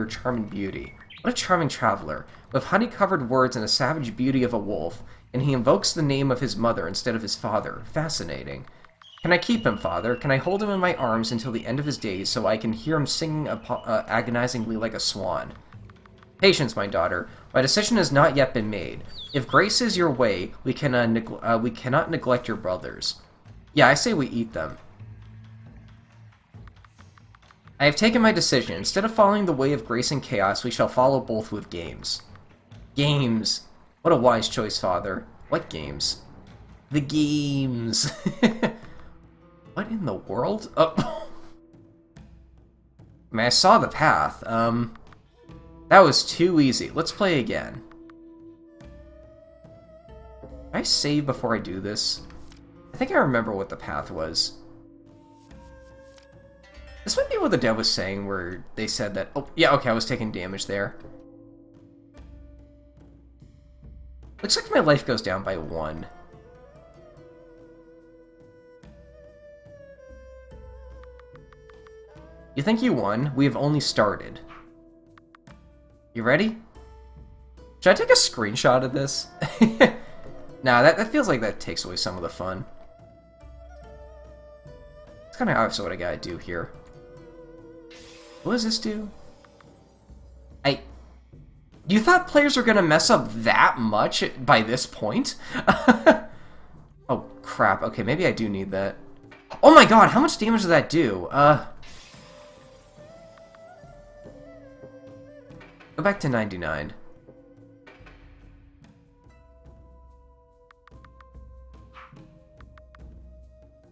charm and beauty. What a charming traveler, with honey-covered words and a savage beauty of a wolf, and he invokes the name of his mother instead of his father. Fascinating. Can I keep him, father? Can I hold him in my arms until the end of his days so I can hear him singing agonizingly like a swan? Patience, my daughter. My decision has not yet been made. If grace is your way, we cannot neglect your brothers. Yeah, I say we eat them. I have taken my decision. Instead of following the way of grace and chaos, we shall follow both with games. Games! What a wise choice, father. What games? The games! What in the world? Oh. I mean, I saw the path. That was too easy. Let's play again. Can I save before I do this? I think I remember what the path was. This might be what the dev was saying, where they said that... Oh, yeah, okay, I was taking damage there. Looks like my life goes down by 1. You think you won? We have only started. You ready? Should I take a screenshot of this? Nah, that feels like that takes away some of the fun. It's kind of obvious what I gotta do here. What does this do? You thought players were gonna mess up that much by this point? Oh, crap. Okay, maybe I do need that. Oh my god, how much damage does that do? Go back to 99.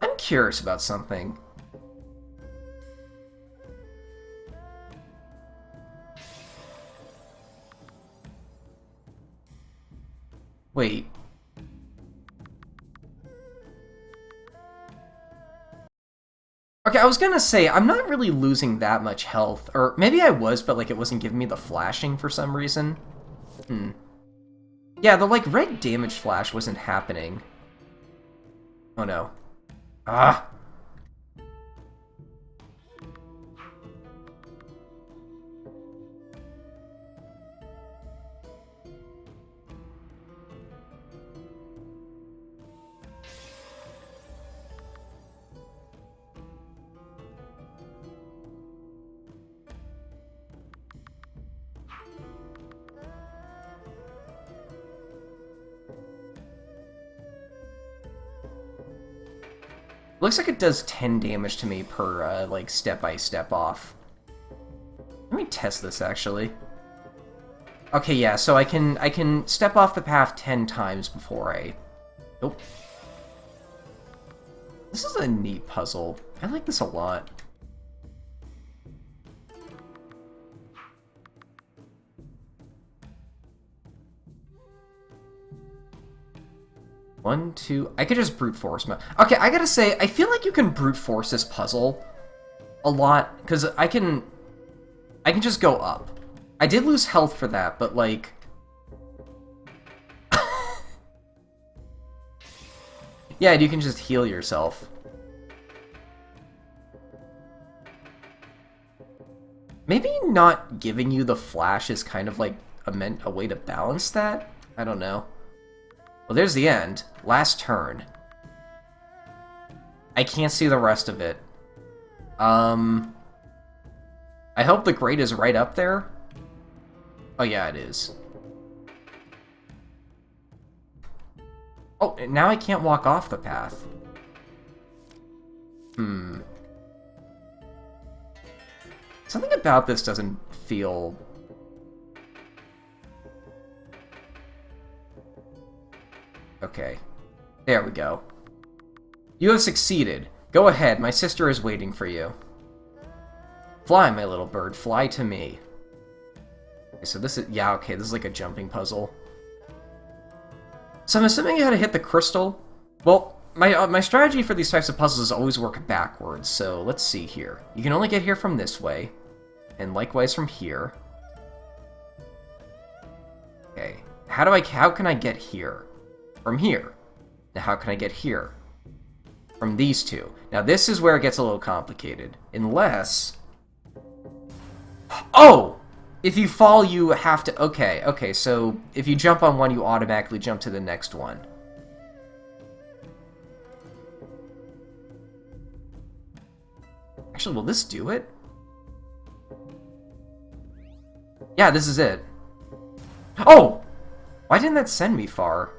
I'm curious about something. Wait. Okay, I was gonna say, I'm not really losing that much health. Or maybe I was, but like it wasn't giving me the flashing for some reason. Yeah, the like red damage flash wasn't happening. Oh no. Ah! Looks like it does 10 damage to me per, like, step-by-step off. Let me test this, actually. Okay, yeah, so I can step off the path 10 times before I... Nope. This is a neat puzzle. I like this a lot. One, two... I could just brute force my... Okay, I gotta say, I feel like you can brute force this puzzle a lot, because I can just go up. I did lose health for that, but, like... yeah, you can just heal yourself. Maybe not giving you the flash is kind of like a way to balance that? I don't know. Well, there's the end. Last turn. I can't see the rest of it. I hope the grate is right up there. Oh, yeah, it is. Oh, now I can't walk off the path. Something about this doesn't feel... Okay. There we go. You have succeeded. Go ahead, my sister is waiting for you. Fly, my little bird, fly to me. Okay, so this is... Yeah, okay, this is like a jumping puzzle. So I'm assuming you had to hit the crystal? Well, my strategy for these types of puzzles is always work backwards, so let's see here. You can only get here from this way, and likewise from here. Okay, how can I get here? From here. Now how can I get here? From these two. Now this is where it gets a little complicated. Unless... Oh! If you fall, you have to... Okay, so if you jump on one, you automatically jump to the next one. Actually, will this do it? Yeah, this is it. Oh! Why didn't that send me far?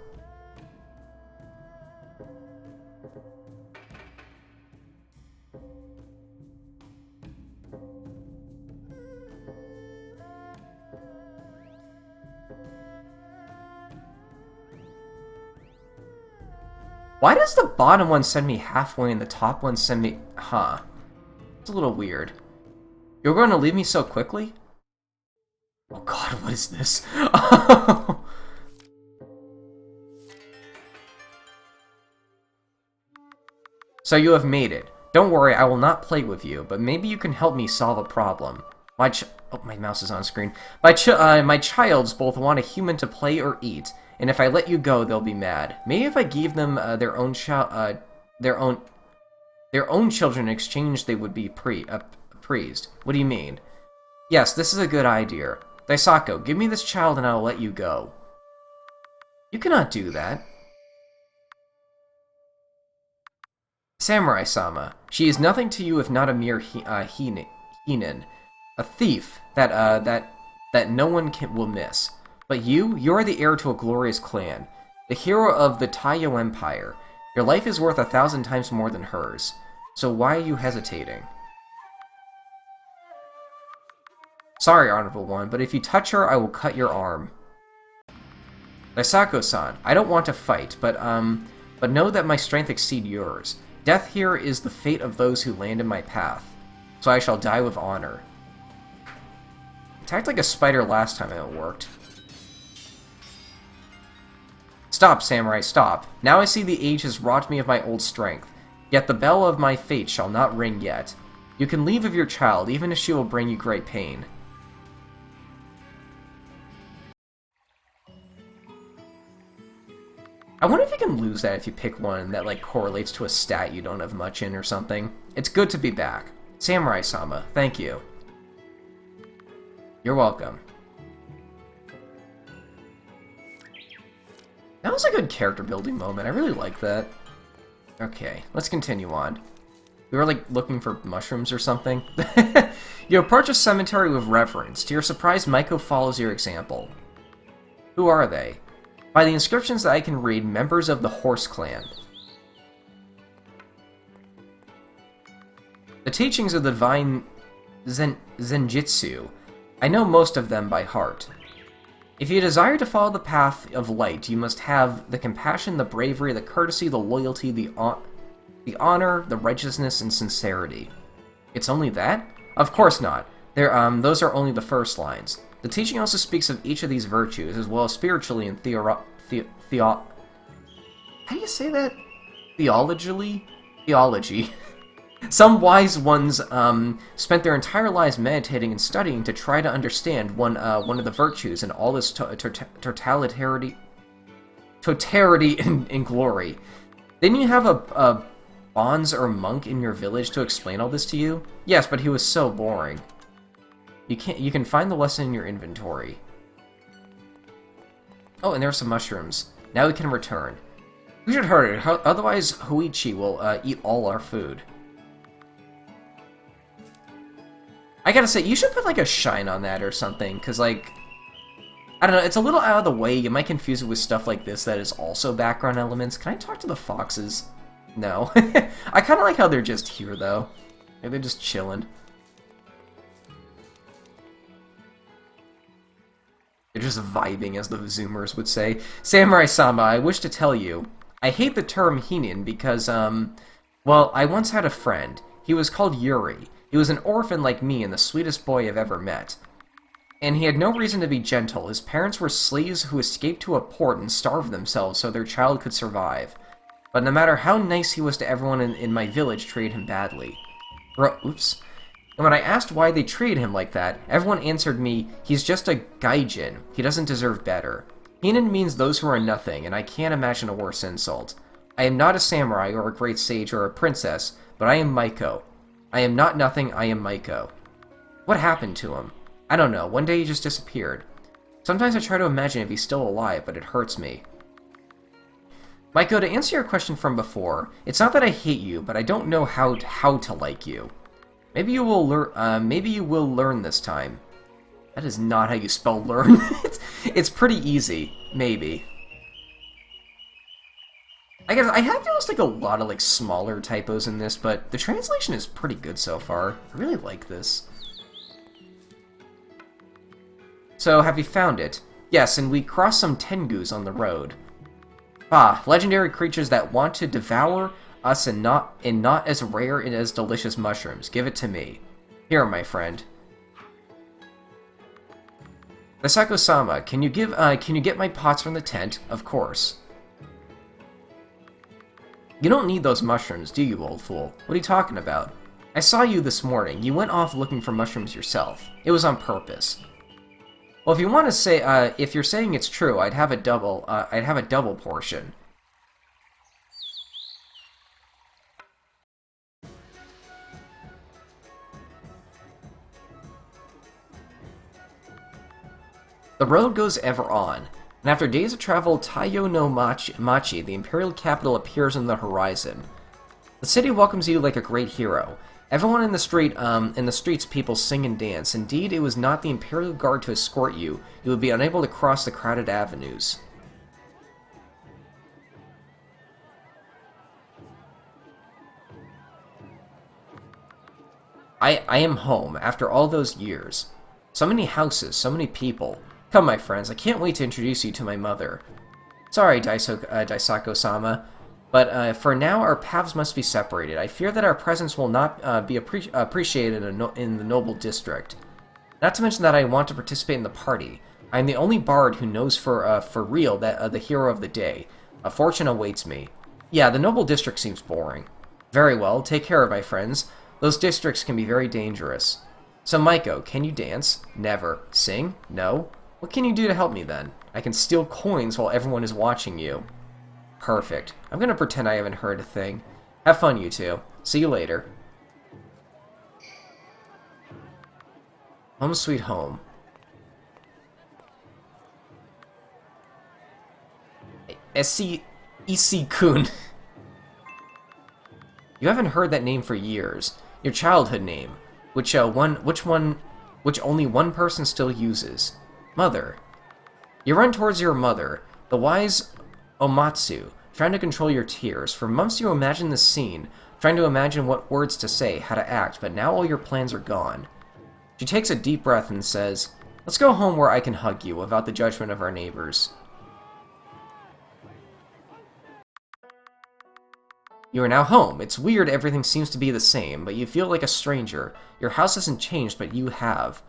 Why does the bottom one send me halfway and the top one send me... Huh. It's a little weird. You're going to leave me so quickly? Oh god, what is this? So you have made it. Don't worry, I will not play with you, but maybe you can help me solve a problem. Oh, my mouse is on screen. My childs both want a human to play or eat, and if I let you go, they'll be mad. Maybe if I gave them their own children in exchange, they would be praised. What do you mean? Yes, this is a good idea. Daisaku, give me this child and I will let you go. You cannot do that. Samurai-sama, she is nothing to you if not a mere hinin. A thief that no one will miss. But you are the heir to a glorious clan. The hero of the Taiyo Empire. Your life is worth 1,000 times more than hers. So why are you hesitating? Sorry, Honorable One, but if you touch her, I will cut your arm. Daisaku-san, I don't want to fight, but know that my strength exceeds yours. Death here is the fate of those who land in my path, so I shall die with honor. Attacked like a spider last time and it worked. Stop, Samurai, stop. Now I see the age has robbed me of my old strength. Yet the bell of my fate shall not ring yet. You can leave with your child, even if she will bring you great pain. I wonder if you can lose that if you pick one that, like, correlates to a stat you don't have much in or something. It's good to be back. Samurai-sama, thank you. You're welcome. That was a good character building moment. I really like that. Okay, let's continue on. We were, like, looking for mushrooms or something. You approach a cemetery with reverence. To your surprise, Maiko follows your example. Who are they? By the inscriptions that I can read, members of the Horse Clan. The teachings of the divine Zenjitsu. I know most of them by heart. If you desire to follow the path of light, you must have the compassion, the bravery, the courtesy, the loyalty, the honor, the righteousness, and sincerity. It's only that? Of course not. Those are only the first lines. The teaching also speaks of each of these virtues, as well as spiritually and how do you say that? Theology. Some wise ones spent their entire lives meditating and studying to try to understand one of the virtues and all its totality and glory. Didn't you have a bonze or monk in your village to explain all this to you? Yes, but he was so boring. You can find the lesson in your inventory. Oh, and there are some mushrooms. Now we can return. We should hurry, otherwise Huichi will eat all our food. I gotta say, you should put, like, a shine on that or something, because, like, I don't know, it's a little out of the way. You might confuse it with stuff like this that is also background elements. Can I talk to the foxes? No. I kind of like how they're just here, though. Maybe they're just chilling. They're just vibing, as the Zoomers would say. Samurai-sama, I wish to tell you. I hate the term hinin because, well, I once had a friend. He was called Yuri. He was an orphan like me and the sweetest boy I've ever met. And he had no reason to be gentle. His parents were slaves who escaped to a port and starved themselves so their child could survive. But no matter how nice he was to everyone in my village, treated him badly. Oops. And when I asked why they treated him like that, everyone answered me, he's just a gaijin. He doesn't deserve better. Hinin means those who are nothing, and I can't imagine a worse insult. I am not a samurai or a great sage or a princess, but I am Maiko. I am not nothing, I am Maiko. What happened to him? I don't know, one day he just disappeared. Sometimes I try to imagine if he's still alive, but it hurts me. Maiko, to answer your question from before, it's not that I hate you, but I don't know how to like you. Maybe you will learn this time. That is not how you spell learn. It's pretty easy, maybe. I guess I have noticed, like, a lot of, like, smaller typos in this, but the translation is pretty good so far. I really like this. So, have you found it? Yes, and we crossed some tengus on the road. Ah, legendary creatures that want to devour us and not as rare and as delicious mushrooms. Give it to me. Here, my friend. Daisaku-sama, can you get my pots from the tent? Of course. You don't need those mushrooms, do you, old fool? What are you talking about? I saw you this morning. You went off looking for mushrooms yourself. It was on purpose. Well, if you want to say, if you're saying it's true, I'd have a double portion. The road goes ever on, and after days of travel, Taiyo no Machi, the imperial capital, appears on the horizon. The city welcomes you like a great hero. Everyone in the streets, people sing and dance. Indeed, it was not the Imperial Guard to escort you. You would be unable to cross the crowded avenues. I am home, after all those years. So many houses, so many people. Come, my friends, I can't wait to introduce you to my mother. Sorry, Daisako-sama. But for now, our paths must be separated. I fear that our presence will not be appreciated in the noble district. Not to mention that I want to participate in the party. I am the only bard who knows for real that the hero of the day. A fortune awaits me. Yeah, the noble district seems boring. Very well, take care, my friends. Those districts can be very dangerous. So, Maiko, can you dance? Never. Sing? No. What can you do to help me, then? I can steal coins while everyone is watching you. Perfect. I'm gonna pretend I haven't heard a thing. Have fun, you two. See you later. Home sweet home. Issei-kun. You haven't heard that name for years. Your childhood name, which only one person still uses. Mother. You run towards your mother, the wise Omatsu, trying to control your tears. For months you imagined this scene, trying to imagine what words to say, how to act, but now all your plans are gone. She takes a deep breath and says, "Let's go home where I can hug you, without the judgment of our neighbors." You are now home. It's weird everything seems to be the same, but you feel like a stranger. Your house hasn't changed, but you have.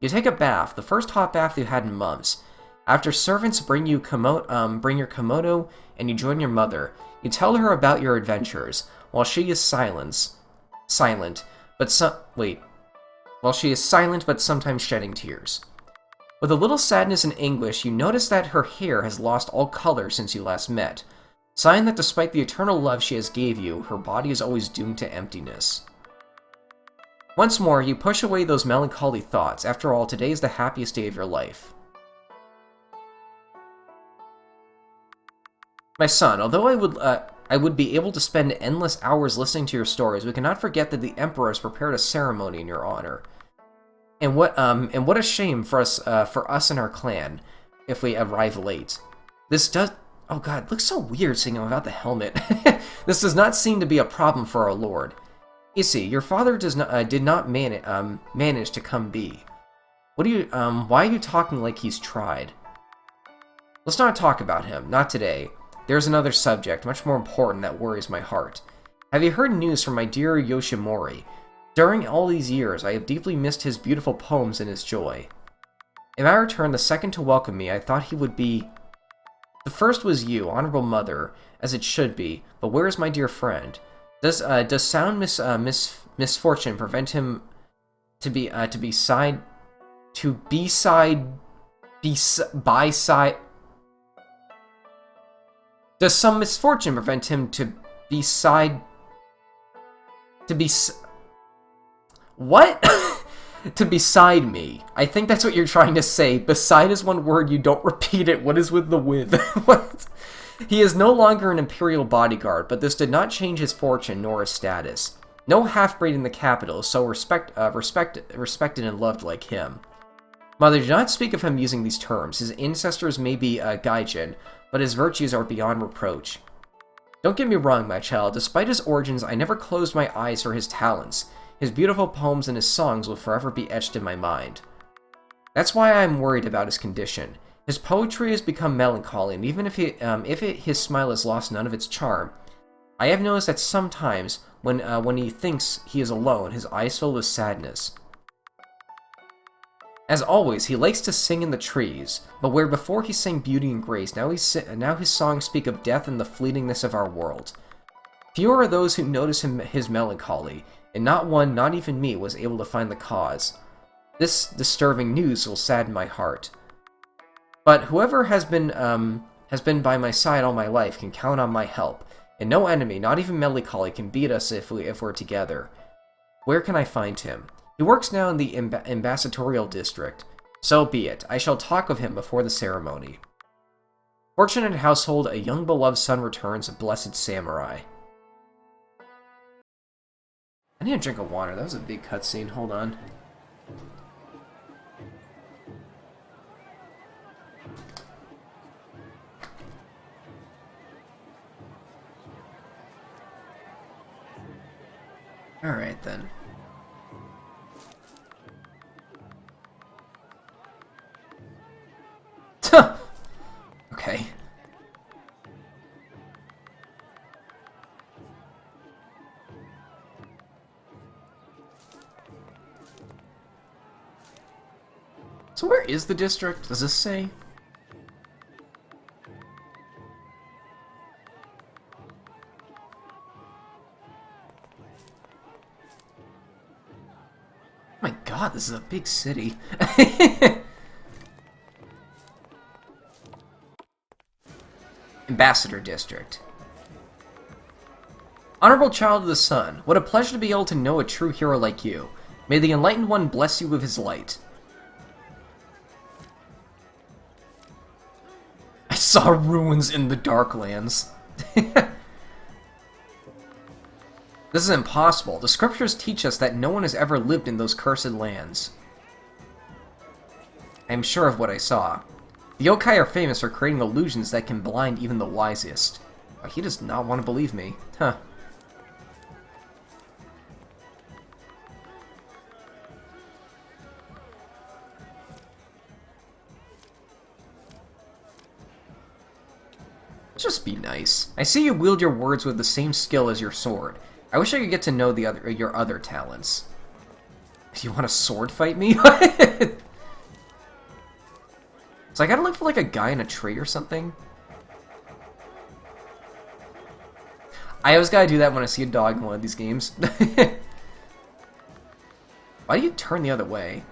You take a bath, the first hot bath you had in months. After servants bring your komodo and you join your mother, you tell her about your adventures, while she is silent, but sometimes shedding tears. With a little sadness and anguish, you notice that her hair has lost all color since you last met, sign that despite the eternal love she has gave you, her body is always doomed to emptiness. Once more, you push away those melancholy thoughts. After all, today is the happiest day of your life. My son, although I would be able to spend endless hours listening to your stories, we cannot forget that the Emperor has prepared a ceremony in your honor. And what a shame for us and our clan if we arrive late. Oh god, it looks so weird seeing him without the helmet. This does not seem to be a problem for our lord. Issei, your father did not manage to come be. Why are you talking like he's tried? Let's not talk about him, not today. There's another subject, much more important, that worries my heart. Have you heard news from my dear Yoshimori? During all these years, I have deeply missed his beautiful poems and his joy. In my return, the second to welcome me, I thought he would be... The first was you, honorable mother, as it should be, but where is my dear friend? Does sound misfortune prevent him Does some misfortune prevent him what? To beside me. I think that's what you're trying to say. Beside is one word, you don't repeat it. What is with the with? What? He is no longer an imperial bodyguard, but this did not change his fortune nor his status. No half-breed in the capital is so respected and loved like him. Mother, do not speak of him using these terms. His ancestors may be Gaijin, but his virtues are beyond reproach. Don't get me wrong, my child. Despite his origins, I never closed my eyes for his talents. His beautiful poems and his songs will forever be etched in my mind. That's why I am worried about his condition. His poetry has become melancholy, and even if his smile has lost none of its charm, I have noticed that sometimes, when he thinks he is alone, his eyes fill with sadness. As always, he likes to sing in the trees, but where before he sang beauty and grace, now his songs speak of death and the fleetingness of our world. Few are those who notice his melancholy, and not one, not even me, was able to find the cause. This disturbing news will sadden my heart. But whoever has been by my side all my life can count on my help, and no enemy, not even melancholy, can beat us if we're together. Where can I find him? He works now in the ambassadorial district. So be it. I shall talk of him before the ceremony. Fortunate household, a young beloved son returns, a blessed samurai. I need a drink of water. That was a big cutscene. Hold on. Alright then. Okay. So where is the district? Does this say? Oh my god, this is a big city. Ambassador District. Honorable Child of the Sun, what a pleasure to be able to know a true hero like you. May the Enlightened One bless you with his light. I saw ruins in the Darklands. This is impossible. The scriptures teach us that no one has ever lived in those cursed lands. I am sure of what I saw. The yokai are famous for creating illusions that can blind even the wisest. Oh, he does not want to believe me. Huh. Just be nice. I see you wield your words with the same skill as your sword. I wish I could get to know your other talents. Do you want to sword fight me? So I gotta look for like a guy in a tree or something. I always gotta do that when I see a dog in one of these games. Why do you turn the other way?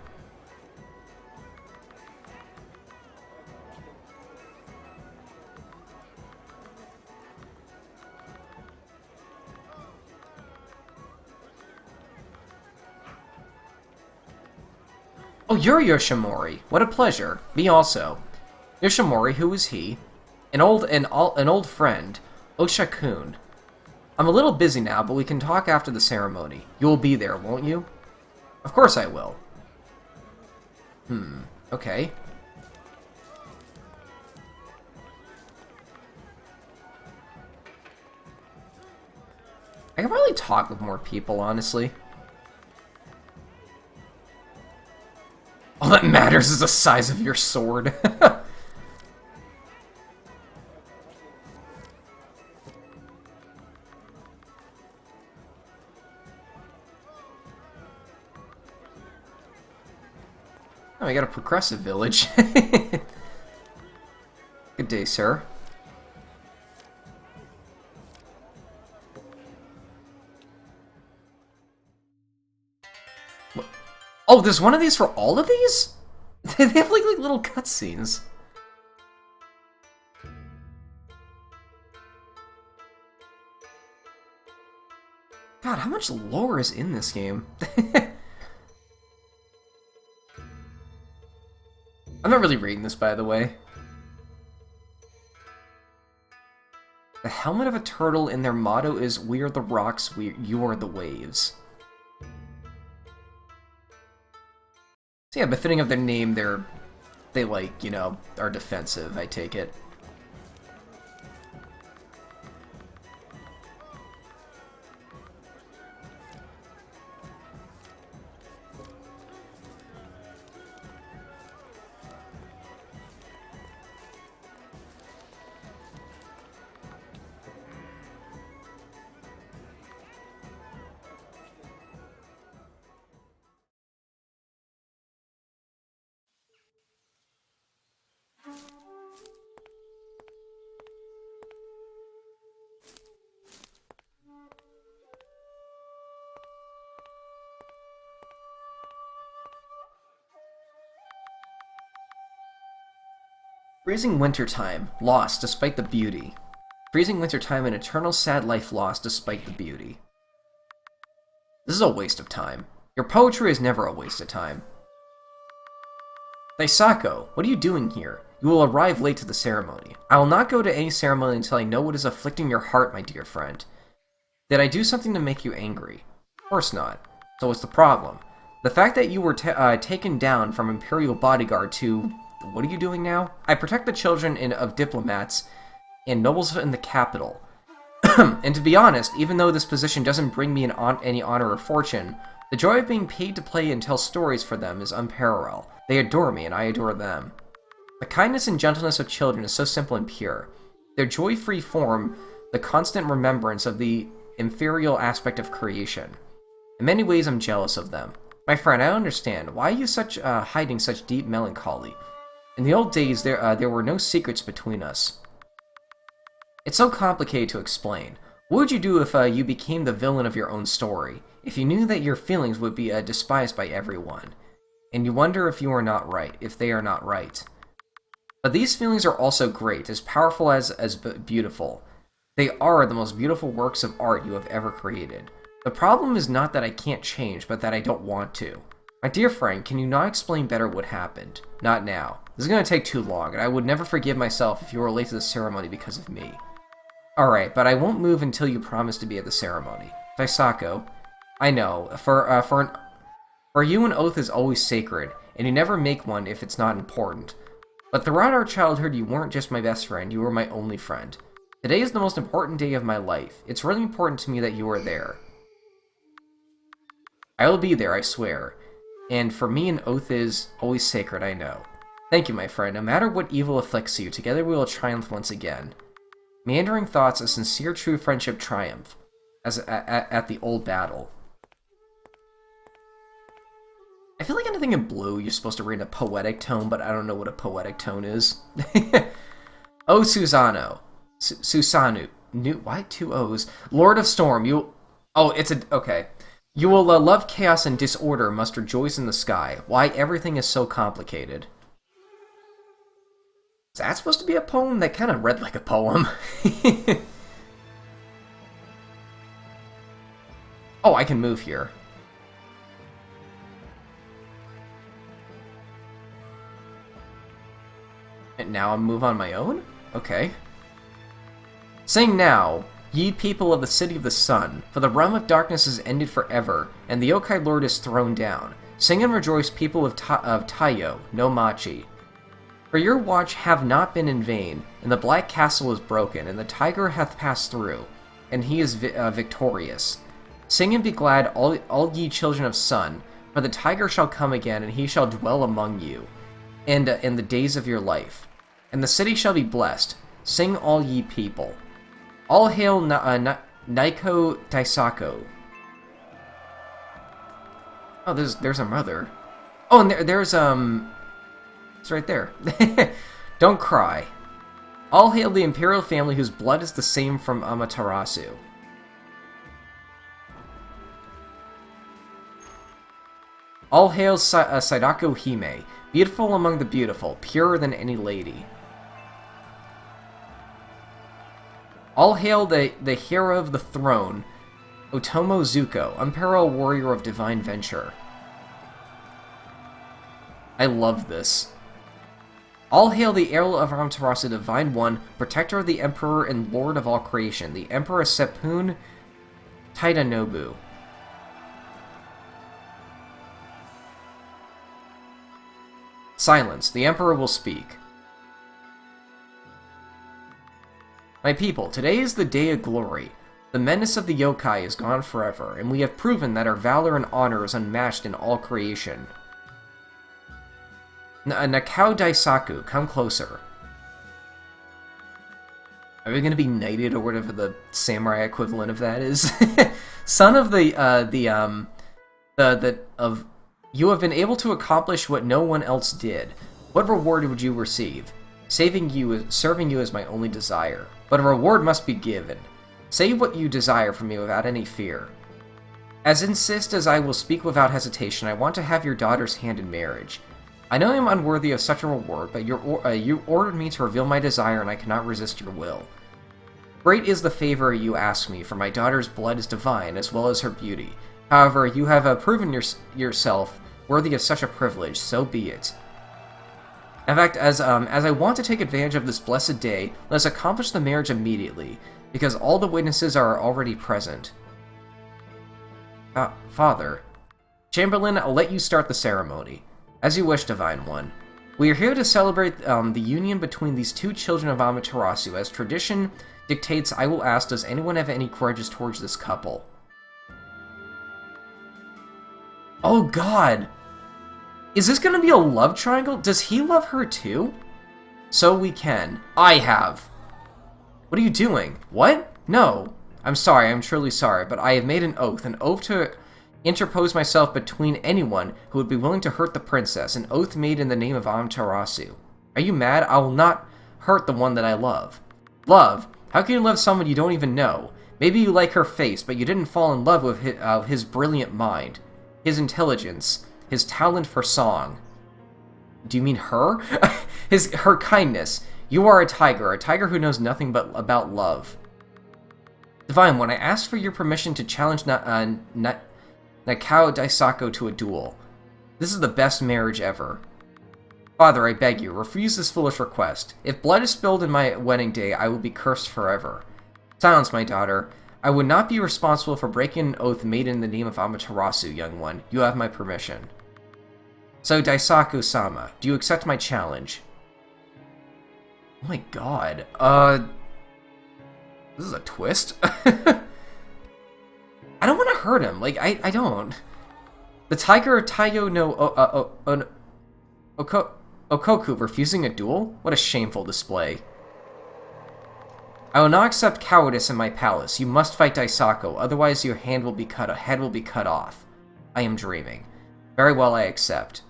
Oh, you're Yoshimori. What a pleasure. Me also. Yoshimori, who is he? An old friend, Osha-kun. I'm a little busy now, but we can talk after the ceremony. You will be there, won't you? Of course I will. Okay. I can probably talk with more people, honestly. All that matters is the size of your sword. Oh, we got a progressive village. Good day, sir. What? Oh, there's one of these for all of these? They have like little cutscenes. God, how much lore is in this game? I'm not really reading this, by the way. The helmet of a turtle and their motto is, "We are the rocks, you are the waves." So yeah, befitting of their name, they like, you know, are defensive, I take it. Freezing wintertime, lost despite the beauty. Freezing wintertime, an eternal sad life lost despite the beauty. This is a waste of time. Your poetry is never a waste of time. Daisaku, what are you doing here? You will arrive late to the ceremony. I will not go to any ceremony until I know what is afflicting your heart, my dear friend. Did I do something to make you angry? Of course not. So what's the problem? The fact that you were taken down from Imperial Bodyguard to... What are you doing now? I protect the children of diplomats and nobles in the capital. And to be honest, even though this position doesn't bring me any honor or fortune, the joy of being paid to play and tell stories for them is unparalleled. They adore me, and I adore them. The kindness and gentleness of children is so simple and pure. Their joy-free form, the constant remembrance of the inferior aspect of creation. In many ways, I'm jealous of them. My friend, I don't understand. Why are you hiding such deep melancholy? In the old days, there were no secrets between us. It's so complicated to explain. What would you do if you became the villain of your own story? If you knew that your feelings would be despised by everyone, and you wonder if you are not right, if they are not right. But these feelings are also great, as powerful as beautiful. They are the most beautiful works of art you have ever created. The problem is not that I can't change, but that I don't want to. My dear friend, can you not explain better what happened? Not now. This is going to take too long, and I would never forgive myself if you were late to the ceremony because of me. Alright, but I won't move until you promise to be at the ceremony. Daisaku, I know, for you an oath is always sacred, and you never make one if it's not important. But throughout our childhood, you weren't just my best friend, you were my only friend. Today is the most important day of my life. It's really important to me that you are there. I will be there, I swear. And for me, an oath is always sacred, I know. Thank you, my friend. No matter what evil afflicts you, together we will triumph once again. Meandering thoughts, a sincere, true friendship triumph, as at the old battle. I feel like anything in blue, you're supposed to read a poetic tone, but I don't know what a poetic tone is. Oh, Susano. Susanu. Why 2 O's? Lord of Storm, you... Oh, it's a... Okay. You will love chaos and disorder, must rejoice in the sky. Why everything is so complicated. Is that supposed to be a poem? That kind of read like a poem. Oh, I can move here. And now I move on my own? Okay. Sing now, ye people of the City of the Sun, for the realm of darkness is ended forever, and the Yokai Lord is thrown down. Sing and rejoice, people of Taiyo, no Machi. For your watch have not been in vain, and the black castle is broken, and the tiger hath passed through, and he is victorious. Sing and be glad, all ye children of Sun, for the tiger shall come again, and he shall dwell among you, and in the days of your life. And the city shall be blessed. Sing all ye people. All hail Naiko Daisaku. Oh, there's a mother. Oh, and there's it's right there. Don't cry. All hail the imperial family whose blood is the same from Amaterasu. All hail Sadako Hime, beautiful among the beautiful, purer than any lady. All hail the hero of the throne, Otomo Zuko, unparalleled warrior of divine venture. I love this. All hail the heir of Amaterasu, Divine One, protector of the Emperor and Lord of all creation, the Emperor Seppun Taitanobu. Silence. The Emperor will speak. My people, today is the day of glory. The menace of the yokai is gone forever, and we have proven that our valor and honor is unmatched in all creation. Nakao Daisaku, come closer. Are we gonna be knighted or whatever the samurai equivalent of that is? Son of you have been able to accomplish what no one else did. What reward would you receive? Serving you is my only desire. But a reward must be given. Say what you desire from me without any fear. As insist as I will speak without hesitation, I want to have your daughter's hand in marriage. I know I am unworthy of such a reward, but you ordered me to reveal my desire, and I cannot resist your will. Great is the favor you ask me, for my daughter's blood is divine, as well as her beauty. However, you have proven yourself worthy of such a privilege, so be it. In fact, as I want to take advantage of this blessed day, let us accomplish the marriage immediately, because all the witnesses are already present. Father. Chamberlain, I'll let you start the ceremony. As you wish, Divine One. We are here to celebrate the union between these two children of Amaterasu. As tradition dictates, I will ask, does anyone have any grudges towards this couple? Oh god! Is this gonna be a love triangle? Does he love her too? So we can. I have. What are you doing? What? No. I'm sorry, I'm truly sorry, but I have made an oath to interpose myself between anyone who would be willing to hurt the princess, an oath made in the name of Amaterasu. Are you mad? I will not hurt the one that I love. Love? How can you love someone you don't even know? Maybe you like her face, but you didn't fall in love with his brilliant mind, his intelligence, his talent for song. Do you mean her? Her kindness. You are a tiger who knows nothing but about love. Divine One, I asked for your permission to challenge Nakao Daisaku to a duel. This is the best marriage ever. Father, I beg you, refuse this foolish request. If blood is spilled in my wedding day, I will be cursed forever. Silence, my daughter. I would not be responsible for breaking an oath made in the name of Amaterasu, young one. You have my permission. So, Daisaku-sama, do you accept my challenge? Oh my god. This is a twist? I don't want to hurt him. Like, I don't. The tiger Taiyo no Okoku refusing a duel? What a shameful display. I will not accept cowardice in my palace. You must fight Daisaku, otherwise your head will be cut off. I am dreaming. Very well, I accept.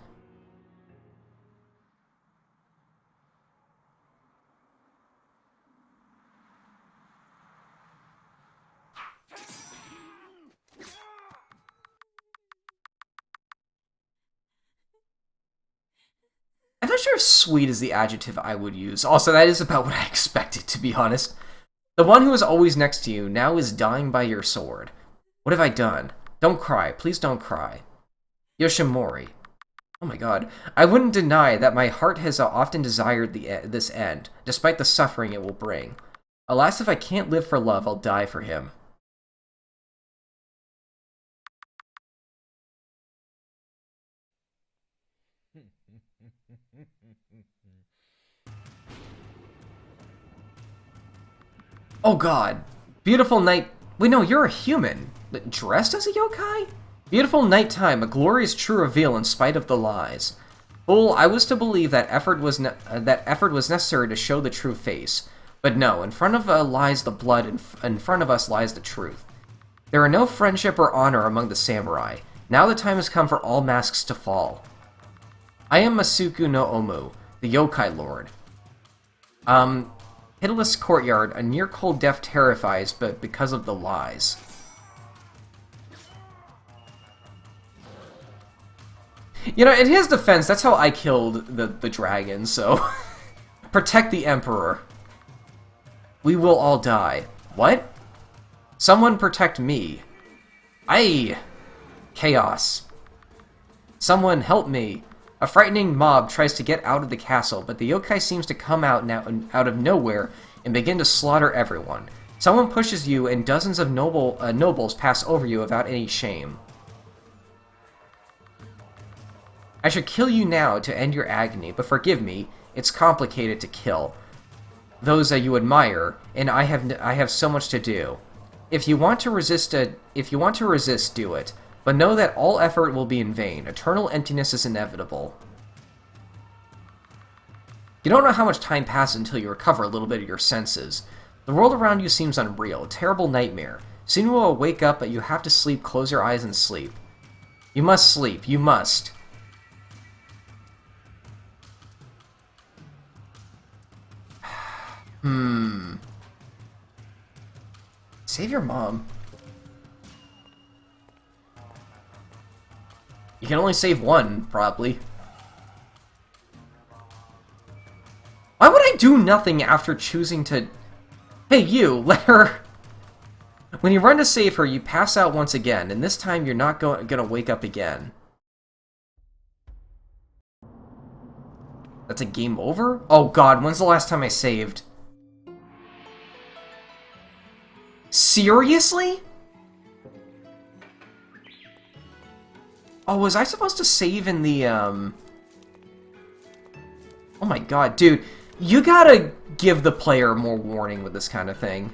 I'm not sure if sweet is the adjective I would use. Also, that is about what I expected, to be honest. The one who is always next to you now is dying by your sword. What have I done? Don't cry. Please don't cry. Yoshimori. Oh my god. I wouldn't deny that my heart has often desired this end, despite the suffering it will bring. Alas, if I can't live for love, I'll die for him. Oh god. Beautiful night. Wait, no, you're a human. But dressed as a yokai? Beautiful nighttime, a glorious true reveal in spite of the lies. Fool, I was to believe that effort was necessary to show the true face. But no, in front of lies the blood, in front of us lies the truth. There are no friendship or honor among the samurai. Now the time has come for all masks to fall. I am Masuku no Omu, the yokai lord. Pitiless courtyard, a near cold death terrifies, but because of the lies. You know, in his defense, that's how I killed the dragon, so... Protect the Emperor. We will all die. What? Someone protect me. Aye! Chaos. Someone help me. A frightening mob tries to get out of the castle, but the yokai seems to come out of nowhere and begin to slaughter everyone. Someone pushes you, and dozens of nobles pass over you without any shame. I should kill you now to end your agony, but forgive me, it's complicated to kill those that you admire, and I have so much to do. If you want to resist, do it. But know that all effort will be in vain. Eternal emptiness is inevitable. You don't know how much time passes until you recover a little bit of your senses. The world around you seems unreal, a terrible nightmare. Soon you will wake up, but you have to sleep. Close your eyes and sleep. You must sleep. You must. Save your mom. You can only save one, probably. do nothing after choosing to... Hey, you, let her... When you run to save her, you pass out once again, and this time you're not gonna wake up again. That's a game over? Oh god, when's the last time I saved? Seriously? Oh, was I supposed to save in the, Oh my god, dude. You gotta give the player more warning with this kind of thing.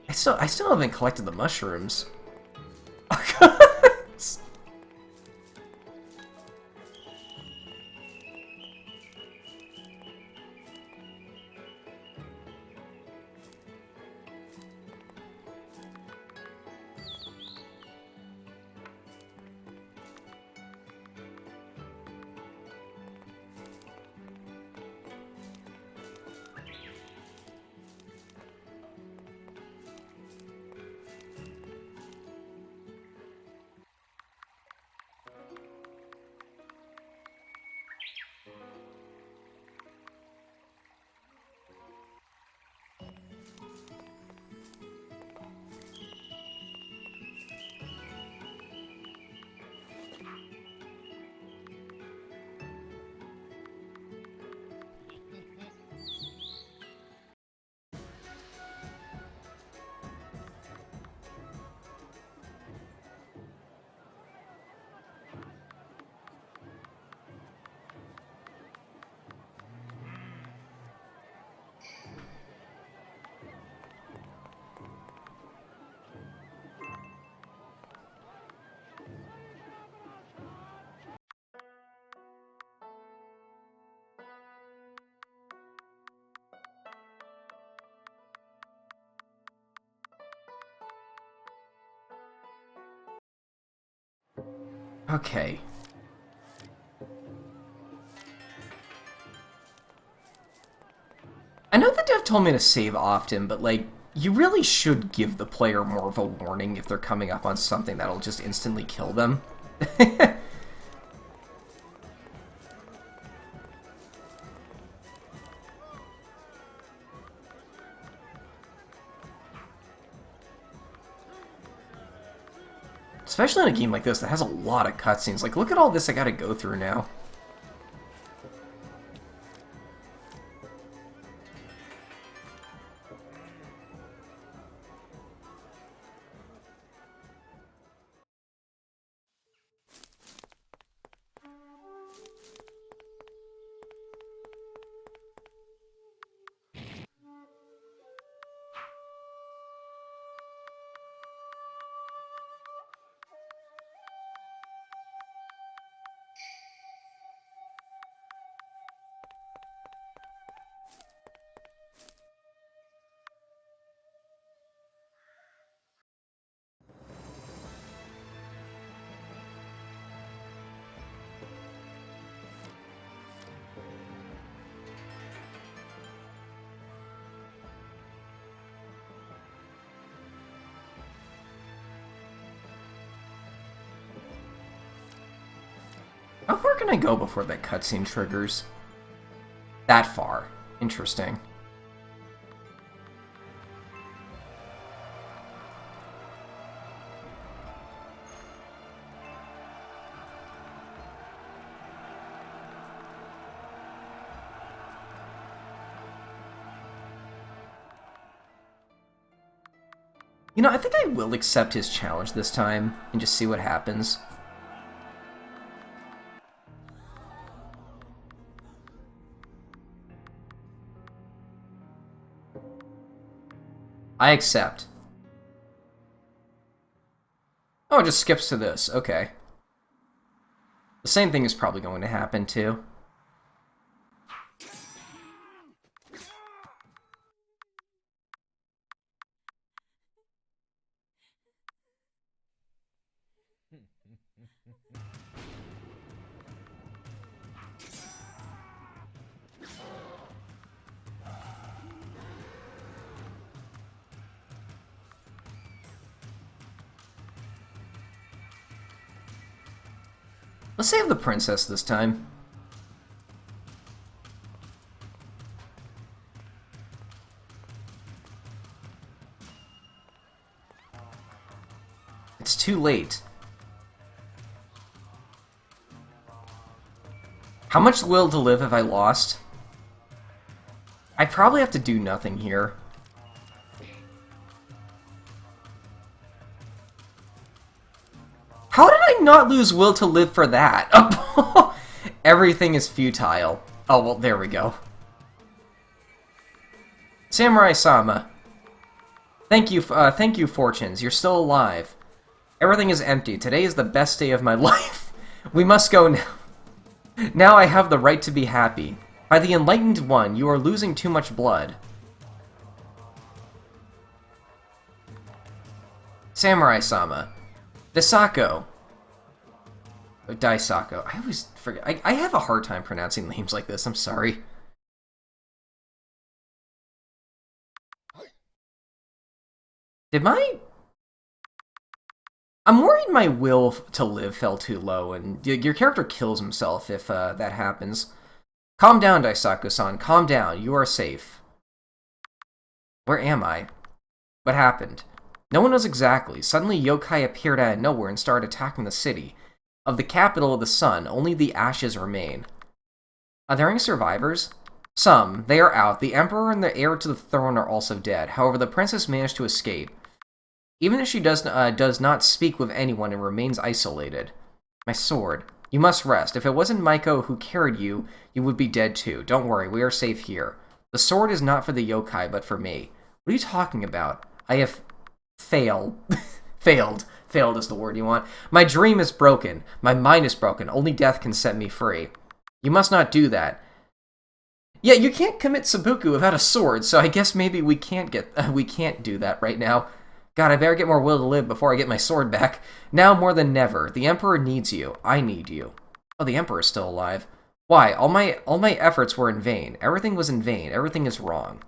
I still haven't collected the mushrooms. Okay. I know the dev told me to save often, but, like, you really should give the player more of a warning if they're coming up on something that'll just instantly kill them. Especially in a game like this that has a lot of cutscenes. Like, look at all this I gotta go through now. How far can I go before that cutscene triggers? That far. Interesting. You know, I think I will accept his challenge this time and just see what happens. I accept. Oh, it just skips to this. Okay. The same thing is probably going to happen, too. Let's save the princess this time. It's too late. How much will to live have I lost? I probably have to do nothing here. How did I not lose will to live for that? Everything is futile. Oh, well, there we go. Samurai-sama. Thank you, Fortunes. You're still alive. Everything is empty. Today is the best day of my life. We must go now. Now I have the right to be happy. By the Enlightened One, you are losing too much blood. Samurai-sama. Daisaku. Daisaku. I always forget. I have a hard time pronouncing names like this. I'm sorry. I'm worried my will to live fell too low, and your character kills himself if that happens. Calm down, Daisaku-san. Calm down. You are safe. Where am I? What happened? No one knows exactly. Suddenly, yokai appeared out of nowhere and started attacking the city. Of the capital of the sun, only the ashes remain. Are there any survivors? Some. They are out. The emperor and the heir to the throne are also dead. However, the princess managed to escape. Even if she does not speak with anyone and remains isolated. My sword. You must rest. If it wasn't Maiko who carried you, you would be dead too. Don't worry, we are safe here. The sword is not for the yokai, but for me. What are you talking about? I have failed. Failed. Failed is the word you want. My dream is broken. My mind is broken. Only death can set me free. You must not do that. Yeah, you can't commit seppuku without a sword, so I guess maybe we can't do that right now. God, I better get more will to live before I get my sword back. Now more than never. The Emperor needs you. I need you. Oh, the Emperor is still alive. Why? All my efforts were in vain. Everything was in vain. Everything is wrong.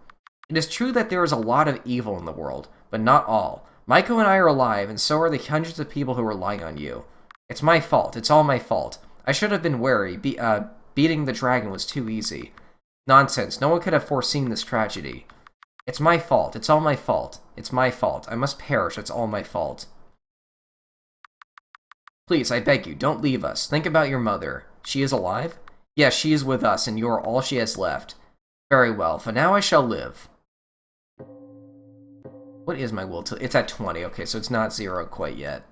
It is true that there is a lot of evil in the world, but not all. Maiko and I are alive, and so are the hundreds of people who rely on you. It's my fault. It's all my fault. I should have been wary. Beating the dragon was too easy. Nonsense. No one could have foreseen this tragedy. It's my fault. It's all my fault. It's my fault. I must perish. It's all my fault. Please, I beg you, don't leave us. Think about your mother. She is alive? Yes, she is with us, and you are all she has left. Very well. For now I shall live. What is my will to... It's at 20. Okay, so it's not 0 quite yet.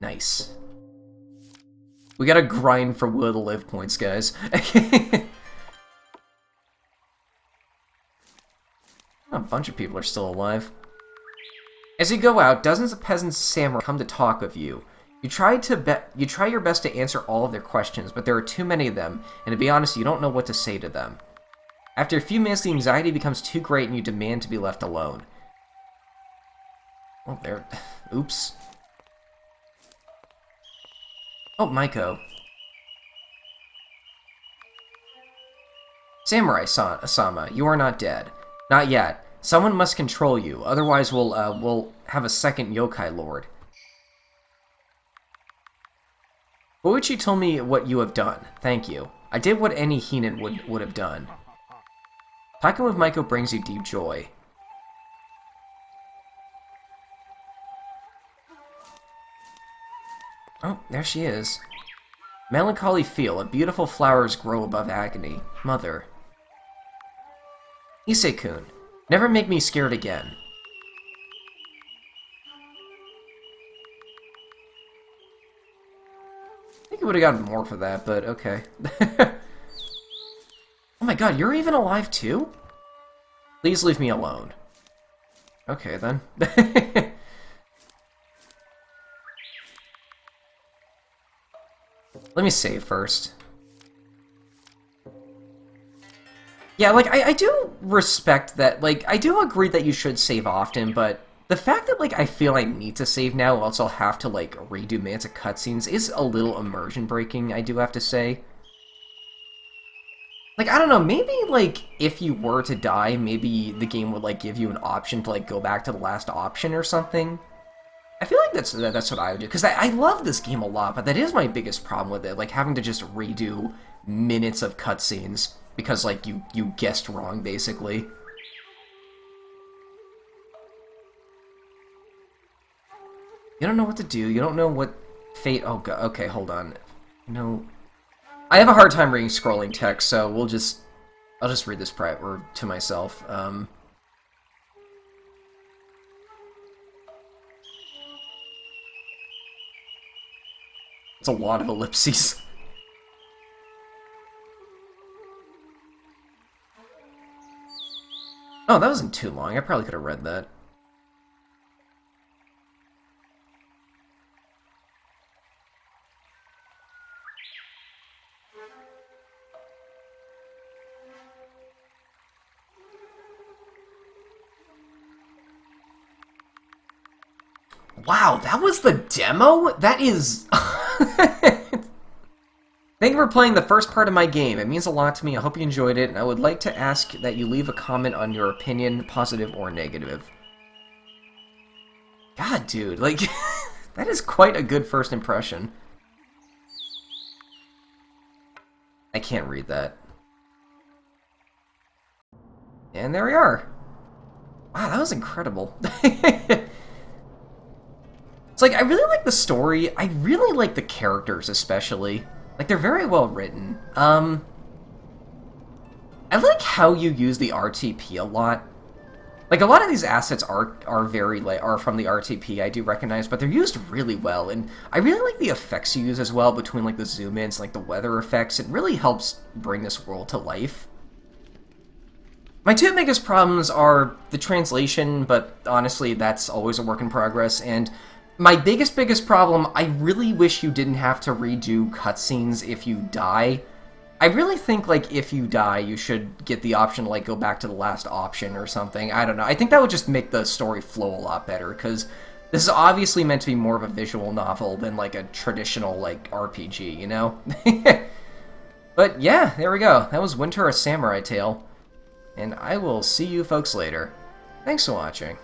Nice. We gotta grind for will to live points, guys. A bunch of people are still alive. As you go out, dozens of peasants and samurai come to talk with you. You try your best to answer all of their questions, but there are too many of them, and to be honest, you don't know what to say to them. After a few minutes, the anxiety becomes too great and you demand to be left alone. Oh, there... Oops. Oh, Maiko. Samurai-sama, you are not dead. Not yet. Someone must control you, otherwise we'll have a second yokai lord. Boichi told me what you have done. Thank you. I did what any Hinin would have done. Talking with Maiko brings you deep joy. Oh, there she is. Melancholy feel, a beautiful flowers grow above agony. Mother. Issei-kun, never make me scared again. I think I would have gotten more for that, but okay. Oh my god, you're even alive too? Please leave me alone. Okay, then. Let me save first. Yeah, like, I do respect that, like, I do agree that you should save often, but the fact that, like, I feel I need to save now, else I'll have to, like, redo minutes of cutscenes is a little immersion breaking, I do have to say. Like, I don't know, maybe, like, if you were to die, maybe the game would, like, give you an option to, like, go back to the last option or something. I feel like that's what I would do, because I love this game a lot, but that is my biggest problem with it, like, having to just redo minutes of cutscenes. because, like, you guessed wrong, basically. You don't know what to do. You don't know what fate... Oh, God. Okay, hold on. You know... I have a hard time reading scrolling text, so I'll just read this or to myself. It's a lot of ellipses. Oh, that wasn't too long. I probably could have read that. Wow, that was the demo? That is... Thank you for playing the first part of my game. It means a lot to me. I hope you enjoyed it, and I would like to ask that you leave a comment on your opinion, positive or negative. God, dude, like, that is quite a good first impression. I can't read that. And there we are. Wow, that was incredible. It's like, I really like the story. I really like the characters, especially. Like, they're very well written. I like how you use the RTP a lot. Like, a lot of these assets are from the RTP, I do recognize, but they're used really well, and I really like the effects you use as well, between, like, the zoom-ins, like the weather effects. It really helps bring this world to life. My two biggest problems are the translation, but honestly, that's always a work in progress, and my biggest problem, I really wish you didn't have to redo cutscenes if you die. I really think, like, if you die, you should get the option to, like, go back to the last option or something. I don't know. I think that would just make the story flow a lot better, because this is obviously meant to be more of a visual novel than, like, a traditional, like, RPG, you know? But, yeah, there we go. That was Winter: A Samurai Tale. And I will see you folks later. Thanks for watching.